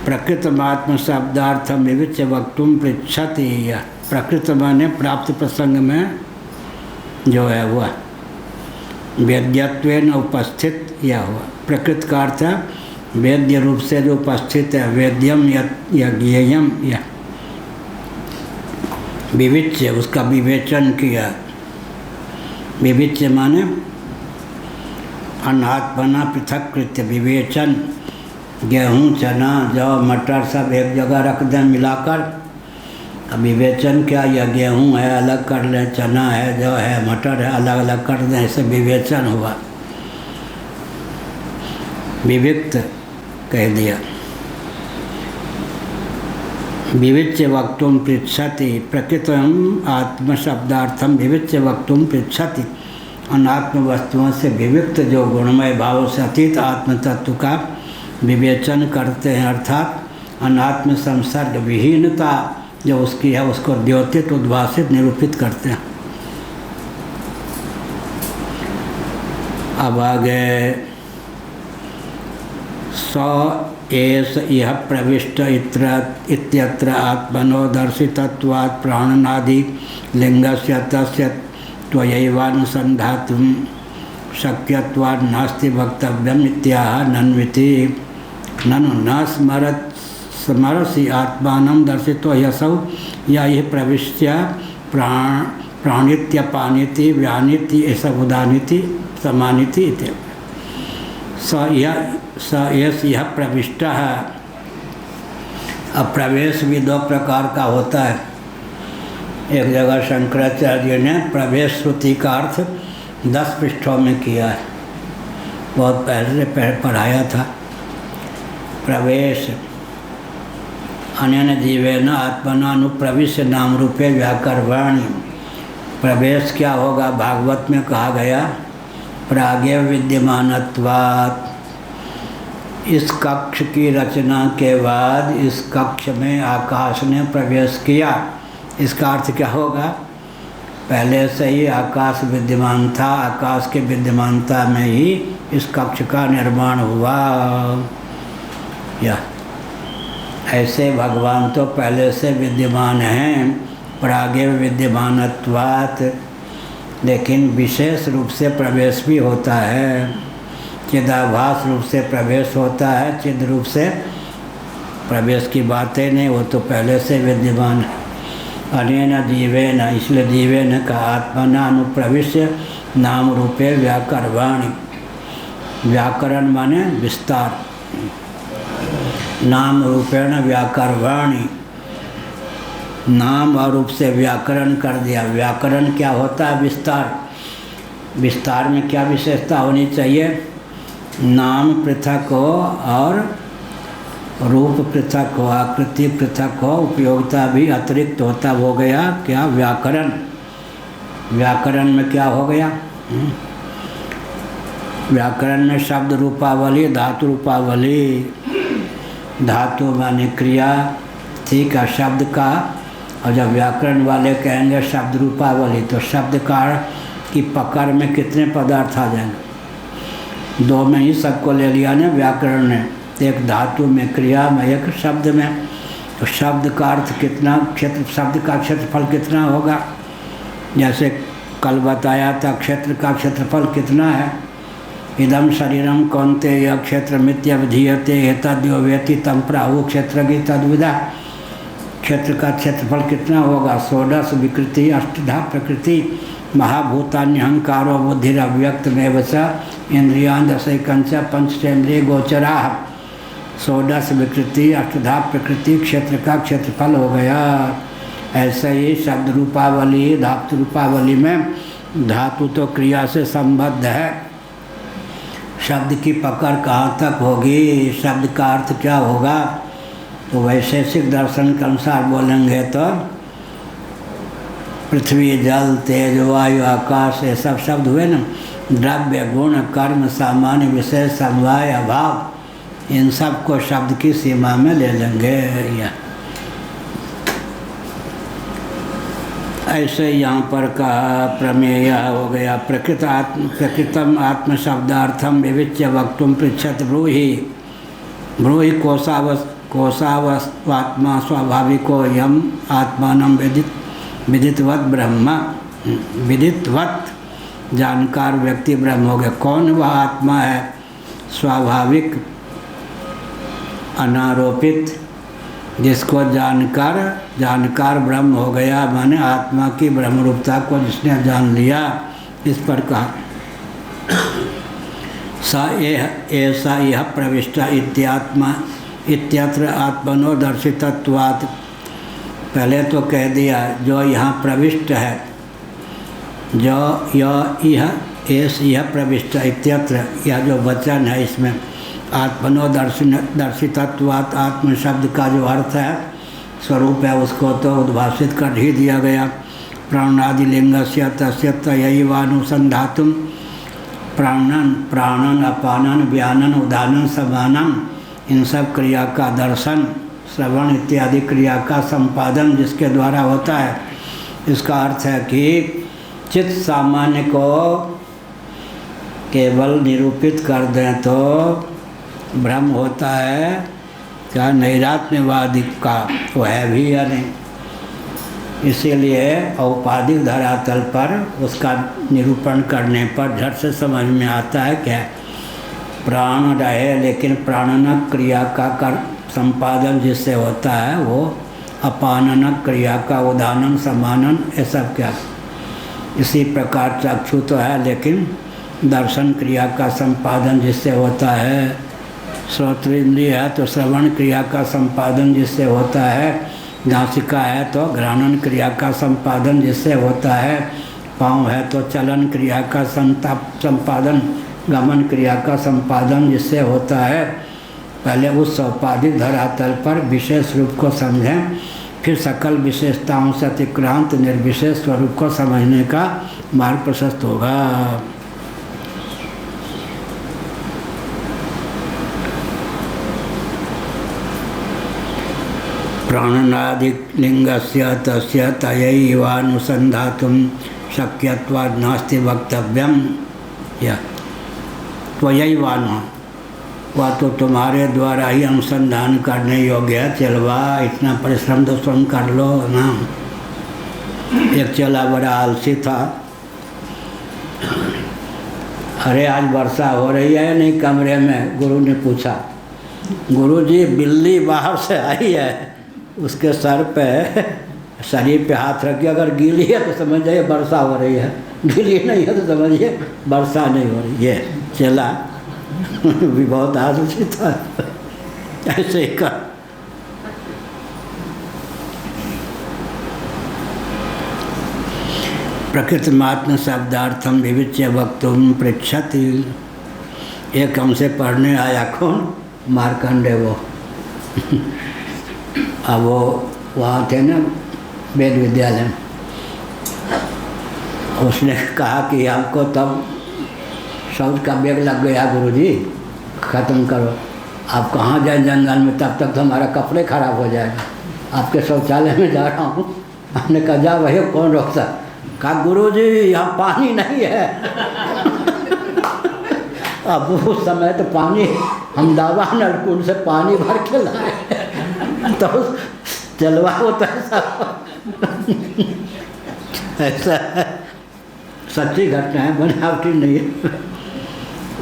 प्रकृतमात्म शब्दार्थम विविच्य वक्तुम पृच्छति। यह प्रकृत माने प्राप्त प्रसंग में जो है हुआ वेद्यत्वेन उपस्थित। यह हुआ प्रकृत का अर्थ वेद्य रूप से जो उपस्थित है, वेद्यम या ज्ञेयम, यह विविच्य उसका विवेचन किया। विविच्य माने अनात्मना पृथक कृत्य विवेचन। गेहूँ चना जौ मटर सब एक जगह रख दें मिलाकर, अब विवेचन क्या? यह गेहूँ है अलग कर लें, चना है, जौ है, मटर है अलग अलग कर दें, ऐसे विवेचन हुआ। विविक्त कह दिया। विविच्य वक्तुम पृच्छति प्रकृतम आत्मशब्दार्थम विविच्य वक्तुम पृच्छति। अनात्म वस्तुओं से विविक्त जो गुणमय भाव से अतीत आत्म तत्व का विवेचन करते हैं, अर्थात अनात्म संसर्ग विहीनता जो उसकी है उसको द्योतित उद्भासित निरूपित करते हैं। अब आगे एष यह प्रविष्ट इत्यत्र आत्मनो दर्शितत्वात् प्राणनादि लिंगस्य तस्य त्वयैवानुसन्धातुं शक्यत्वात् नास्ति वक्तव्यम् इत्याह नन्विति। ननु न स्मरसि आत्मानं दर्शितो ह्यसौ या यह प्रविश्य प्राणित्यपानिति व्यानिति ऐसा उदानिति समानिति इति। यह प्रविष्ट है। अब प्रवेश भी दो प्रकार का होता है। एक जगह शंकराचार्य ने प्रवेश श्रुति का अर्थ 10 पृष्ठों में किया है, बहुत पहले पढ़ाया था। प्रवेश अनेन जीवेन आत्मनानुप्रविश्य नाम रूपे व्याकरवाणी। प्रवेश क्या होगा? भागवत में कहा गया प्रागेव विद्यमानत्वात्। इस कक्ष की रचना के बाद इस कक्ष में आकाश ने प्रवेश किया। इसका अर्थ क्या होगा? पहले से ही आकाश विद्यमान था, आकाश के विद्यमानता में ही इस कक्ष का निर्माण हुआ। या ऐसे भगवान तो पहले से विद्यमान हैं, प्रागेव विद्यमानत्वात्, लेकिन विशेष रूप से प्रवेश भी होता है। चिदाभास रूप से प्रवेश होता है, चिद रूप से प्रवेश की बातें नहीं, वो तो पहले से विद्यमान है। अनेन जीवेन, इसलिए जीवेन का आत्मना अनुप्रविश्य नाम रूपे व्याकरवाणी। व्याकरण माने विस्तार, नाम रूपेण व्याकरवाणी, नाम और रूप से व्याकरण कर दिया। व्याकरण क्या होता है? विस्तार। विस्तार में क्या विशेषता होनी चाहिए? नाम पृथक हो और रूप पृथक हो, आकृति पृथक हो, उपयोगिता भी अतिरिक्त होता हो गया क्या? व्याकरण। व्याकरण में क्या हो गया? व्याकरण में शब्द रूपावली, धातु रूपावली। धातु माने क्रिया, ठीक है, शब्द का। और जब व्याकरण वाले कहेंगे शब्द रूपावली, तो शब्दकार की पकड़ में कितने पदार्थ आ जाएंगे? दो में ही सबको ले लिया ना व्याकरण ने, एक धातु में, क्रिया में, एक शब्द में। तो शब्द का अर्थ कितना, क्षेत्र, शब्द का क्षेत्रफल कितना होगा? जैसे कल बताया था, क्षेत्र का क्षेत्रफल कितना है? इदम शरीरम कौन्तेय क्षेत्रमित्यवधीयते एतद्यो वेति तम प्राहु क्षेत्रज्ञ तद्विदा। क्षेत्र का क्षेत्रफल कितना होगा? षोडश विकृति अष्टधा प्रकृति महाभूतान्यहंकारो बुद्धिरव्यक्तमेव च इंद्रियान् दशैकञ्च पंचेन्द्रिय गोचरा। षोडश विकृति अष्टधा प्रकृति क्षेत्र का क्षेत्रफल हो गया। ऐसे ही शब्द रूपावली, धातु रूपावली में धातु तो क्रिया से संबद्ध है। शब्द की पकड़ कहाँ तक होगी? शब्द का अर्थ क्या होगा? तो वैशेषिक दर्शन के अनुसार बोलेंगे तो पृथ्वी, जल, तेज, वायु, आकाश, ये सब शब्द हुए ना। द्रव्य, गुण, कर्म, सामान्य, विशेष, समवाय, अभाव, इन सब को शब्द की सीमा में ले लेंगे। या ऐसे यहाँ पर कहा प्रमेय हो गया। प्रकृतम आत्म शब्दार्थम विविच्य वक्तुम पृच्छत ब्रूहि ब्रूहि कोशावस्वात्मा स्वाभाविको यम आत्मानं विदितवत ब्रह्म। विदितवत जानकार व्यक्ति ब्रह्म हो गया। कौन वह आत्मा है? स्वाभाविक, अनारोपित, जिसको जानकार ब्रह्म हो गया, माने आत्मा की ब्रह्मरूपता को जिसने जान लिया। इस पर कहा ऐसा यह प्रविष्ट इत्यात्मा इत्यत्र आत्मनो दर्शितत्वात्। पहले तो कह दिया जो यहाँ प्रविष्ट है, जो यह प्रविष्ट इत्यत्र, यह जो वचन है इसमें आत्मनो दर्शितत्वात्, आत्म शब्द का जो अर्थ है, स्वरूप है, उसको तो उद्भाषित कर ही दिया गया। प्राणादि लिंगस्य तस्य तयैवानुसंधातुं प्राणन अपानन व्यानन उदानन समानन, इन सब क्रिया का दर्शन, श्रवण इत्यादि क्रिया का संपादन जिसके द्वारा होता है। इसका अर्थ है कि चित्त सामान्य को केवल निरूपित कर दें तो भ्रम होता है। क्या नैरात्म्यवादी का वो है भी या नहीं? इसीलिए औपाधिक धरातल पर उसका निरूपण करने पर झट से समझ में आता है क्या प्राण रहे, लेकिन प्राणनक क्रिया का संपादन जिससे होता है वो अपाननक क्रिया का उदानन समानन, ये सब क्या। इसी प्रकार चक्षु तो है, लेकिन दर्शन क्रिया का संपादन जिससे होता है। श्रोत्रेंद्रिय है तो श्रवण क्रिया का संपादन जिससे होता है। नासिका है तो घ्राणन क्रिया का संपादन जिससे होता है। पाँव है तो चलन क्रिया का संपादन, गमन क्रिया का संपादन जिससे होता है। पहले उस औपाधिक धरातल पर विशेष रूप को समझें, फिर सकल विशेषताओं से अतिक्रांत निर्विशेष स्वरूप को समझने का मार्ग प्रशस्त होगा। प्राणनादि लिंगस्य तस्य तयैवानुसंधातुं शक्यत्वात् नास्ति वक्तव्यम। या त्वयैवानु, वह तो तुम्हारे द्वारा ही अनुसंधान करने योग्य है। चलवा इतना परिश्रम तो स्वयं कर लो ना। एक चला बड़ा आलसी था। अरे आज वर्षा हो रही है नहीं कमरे में? गुरु ने पूछा। गुरुजी बिल्ली बाहर से आई है, उसके सर पे, शरीर पे हाथ रखिए, अगर गीली है तो समझ जाइए वर्षा हो रही है, गीली नहीं है तो समझिए वर्षा नहीं हो रही है। चला भी बहुत आलसी था, ऐसे ही का। प्रकृतिमात्म शब्दार्थम विविच्य वक्तुम पृच्छति। एक हमसे पढ़ने आया, कौन? मार्कंडे वो। अब वो वहाँ थे ना वेद विद्यालय में। उसने कहा कि हमको तब शौच का बेग लग गया गुरुजी, ख़त्म करो। आप कहाँ जाए जंगल में, तब तक तो हमारा कपड़े खराब हो जाएगा। आपके शौचालय में जा रहा हूँ। हमने कहा जा भैया, कौन रोकता। कहा गुरुजी यहाँ पानी नहीं है। अब उस समय तो पानी हम दावा नलकुंड से पानी भर के लाए तो चलवा होता ऐसा है, सच्ची घटना है, बनावटी नहीं है।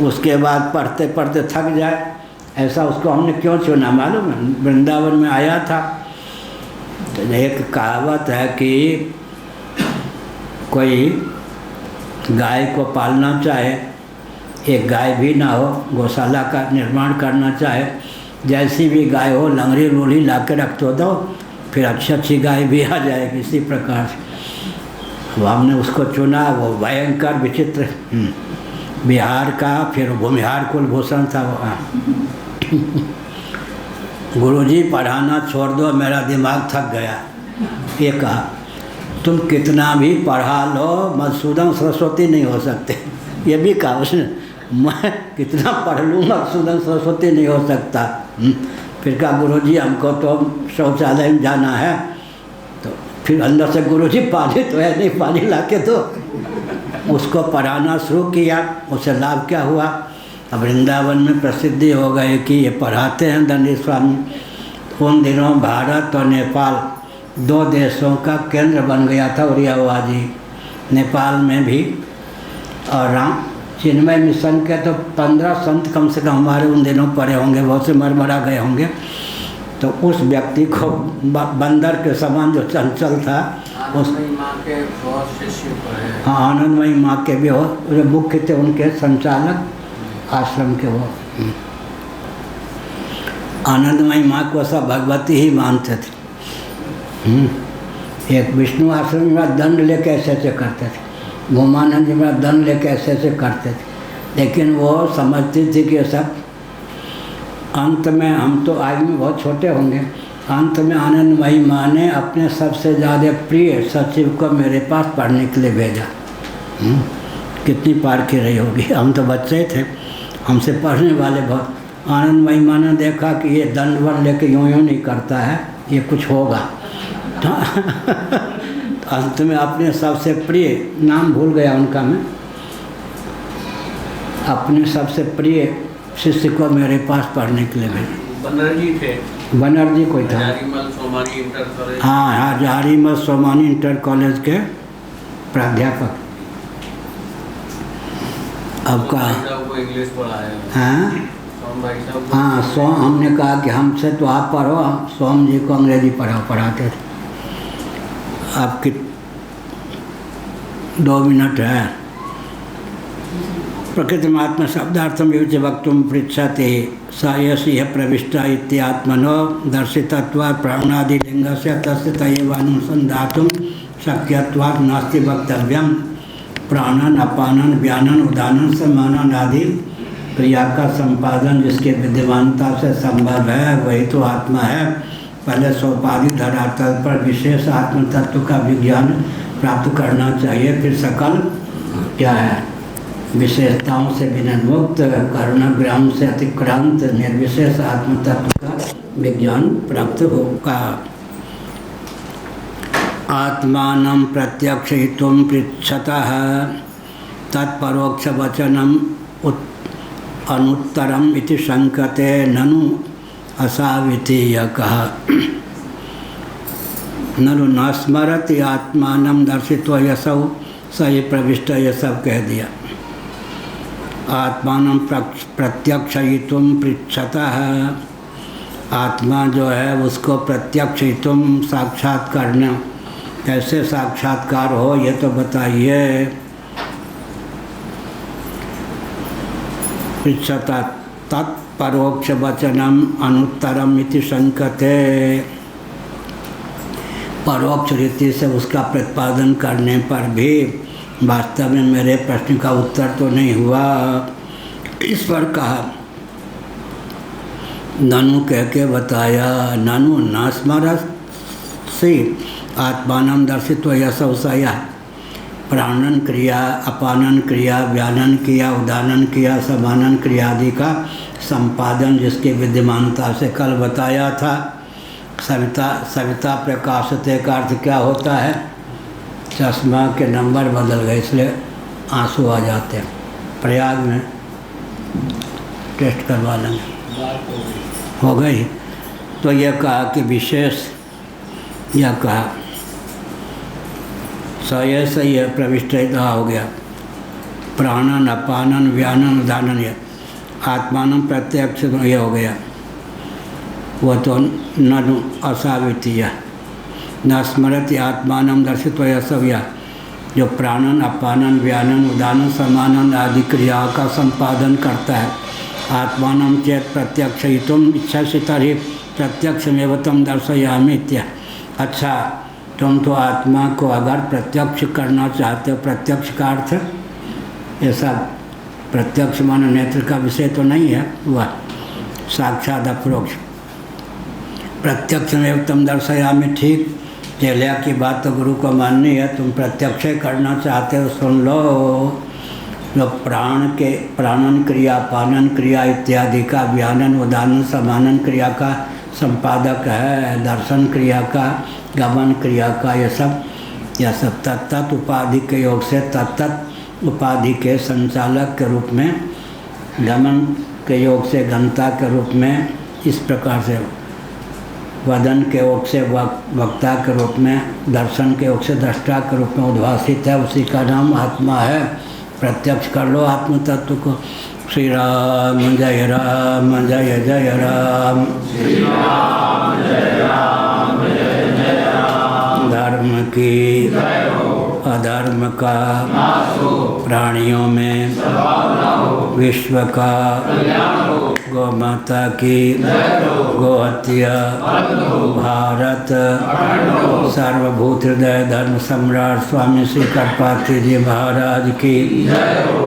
उसके बाद पढ़ते पढ़ते थक जाए, ऐसा उसको हमने क्यों चुना मालूम है? वृंदावन में आया था तो एक कहावत है कि कोई गाय को पालना चाहे, एक गाय भी ना हो, गौशाला का निर्माण करना चाहे, जैसी भी गाय हो लंगड़ी लोली ला के रख दो, फिर अच्छी अच्छी गाय भी आ जाएगी। इसी प्रकार से वो हमने उसको चुना। वो भयंकर विचित्र बिहार का, फिर भूमिहार कुलभूषण था वो। गुरुजी पढ़ाना छोड़ दो, मेरा दिमाग थक गया। ये कहा तुम कितना भी पढ़ा लो मधुसूदन सरस्वती नहीं हो सकते। ये भी कहा उसने, मैं कितना पढ़ लूँ मधुसूदन सरस्वती नहीं हो सकता। फिर कहा गुरुजी हमको तो शौचालय में जाना है। तो फिर अंदर से गुरुजी पानी तो है नहीं, पानी ला के दो। उसको पढ़ाना शुरू किया। उसे लाभ क्या हुआ? अब वृंदावन में प्रसिद्धि हो गई कि ये पढ़ाते हैं दंडी स्वामी। उन दिनों भारत और नेपाल 2 देशों का केंद्र बन गया था उरियावाजी। नेपाल में भी और राम चिन्मय मिशन के तो 15 संत कम से कम हमारे उन दिनों पढ़े होंगे, बहुत से मरमरा गए होंगे। तो उस व्यक्ति को बंदर के समान जो चंचल था, उस माँ के बहुत शिष्य पढ़े। हाँ, आनंदमयी माँ के भी हो, जो मुख्य थे उनके संचालक आश्रम के वो। आनंदमयी माँ को सब भगवती ही मानते थे। एक विष्णु आश्रम में दंड लेके ऐसे करते थे, गोमानंद जी में दंड लेके ऐसे करते थे। लेकिन वो समझती थी कि सब अंत में, हम तो आदमी बहुत छोटे होंगे, अंत में आनंदमयी माँ ने अपने सबसे ज़्यादा प्रिय सचिव को मेरे पास पढ़ने के लिए भेजा। कितनी पार की रही होगी, हम तो बच्चे थे, हमसे पढ़ने वाले बहुत। आनंदमयी माँ ने देखा कि ये दंड वन लेके यूँ नहीं करता है, ये कुछ होगा। तो अंत में अपने सबसे प्रिय, नाम भूल गया उनका मैं, अपने सबसे प्रिय शिष्य को मेरे पास पढ़ने के लिए भेजा। बनर्जी थे, बनर्जी कोई था। Hazarimal Somani inter college. हाँ, हजारीमल सोमानी इंटर कॉलेज के प्राध्यापक। अब का को इंग्लिश पढ़ाया। हाँ सोम भाई साहब। हाँ, सोम, हमने कहा कि हमसे तो आप पढ़ो, हम सोम जी को अंग्रेजी पढ़ाते थे। आपकी 2 मिनट है। प्रकृतिमात्म शब्दार्थम युज्य वक्तुम पृच्छते स यस्य प्रविष्टा इत्यात्मनो दर्शितत्वात् प्राणादिलिंगस्य तस्य तयैवानुसन्धातुं शक्यत्वात् नास्ति वक्तव्यम्। प्राणन, अपानन, व्यानन, उदानन, समानन आदि क्रिया का संपादन जिसके विद्यमानता से संभव है वही तो आत्मा है। पहले सोपाधि धरातल पर विशेष आत्म तत्व का विज्ञान प्राप्त करना चाहिए, फिर सकल क्या है विशेषताओं से विनिर्मुक्त करुणाग्राम से अतिक्रांत निर्विशेष आत्म तत्व का विज्ञान प्राप्त होगा। आत्मानं प्रत्यक्षयितुं पृच्छतः तत्परोक्ष वचनम अनुत्तरम इति शंकते ननु असाविति। यह कहा ननु न स्मरति आत्मानं दर्शित्वा यसौ सही प्रविष्ट, यह सब कह दिया। आत्मानं प्रत्यक्षयितुं पृच्छतः, आत्मा जो है उसको प्रत्यक्षयितुं साक्षात करना, कैसे साक्षात्कार हो ये तो बताइए। पृच्छता तत्परोक्ष वचनम अनुत्तरम इति शंकते, परोक्ष रीति से उसका प्रतिपादन करने पर भी वास्तव में मेरे प्रश्न का उत्तर तो नहीं हुआ। इस पर कहा ननु कह के बताया। ननु न स्मरसि आत्मानं दर्शित्वा यसौ सयः, प्राणन क्रिया, अपानन क्रिया, व्यानन क्रिया, उदानन क्रिया, समानन क्रिया आदि का संपादन जिसकी विद्यमानता से कल बताया था। सविता प्रकाशते का अर्थ क्या होता है? चश्मा के नंबर बदल गए इसलिए आंसू आ जाते हैं। प्रयाग में टेस्ट करवा लेंगे। हो गई। तो यह कहा कि विशेष, यह कहा सय से यह प्रविष्ट हो गया। प्राणन, अपानन, व्यानन, उदानन, यह आत्मान प्रत्यक्ष ये हो गया। वो तो न असावितीय न स्मरति आत्मान दर्शित यह जो प्राणन, अपानन, व्यानन, उदानन, समानन आदि क्रियाओं का संपादन करता है। आत्मान चेत प्रत्यक्षयितुम इच्छसि तर्हि प्रत्यक्षमेव तम दर्शयामि। अच्छा, तुम तो आत्मा को अगर प्रत्यक्ष करना चाहते हो, प्रत्यक्ष का अर्थ ऐसा प्रत्यक्ष मानो नेत्र का विषय तो नहीं है, वह साक्षात अप्रोक्ष। प्रत्यक्ष में तम दर्शयामि, ठीक चेलिया की बात तो गुरु को माननी है। तुम प्रत्यक्ष करना चाहते हो, सुन लो। जो प्राणन क्रिया, पानन क्रिया इत्यादि का व्यानन, उदानन, समानन क्रिया का संपादक है, दर्शन क्रिया का, गमन क्रिया का, यह सब तत्त उपाधि के योग से तत्त उपाधि के संचालक के रूप में, गमन के योग से गंता के रूप में, इस प्रकार से वदन के योग से वक्ता के रूप में, दर्शन के योग से दृष्टा के रूप में उद्भासित है। उसी का नाम आत्मा है। प्रत्यक्ष कर लो आत्म तत्व को। श्री राम जय राम जय जय राम। श्री राम जय राम जय जय राम। धर्म की अधर्म का प्राणियों में विश्व का गौमाता की गोहत्या भारत सर्वभूत हृदय धर्म सम्राट स्वामी श्री कृपात्री जी महाराज की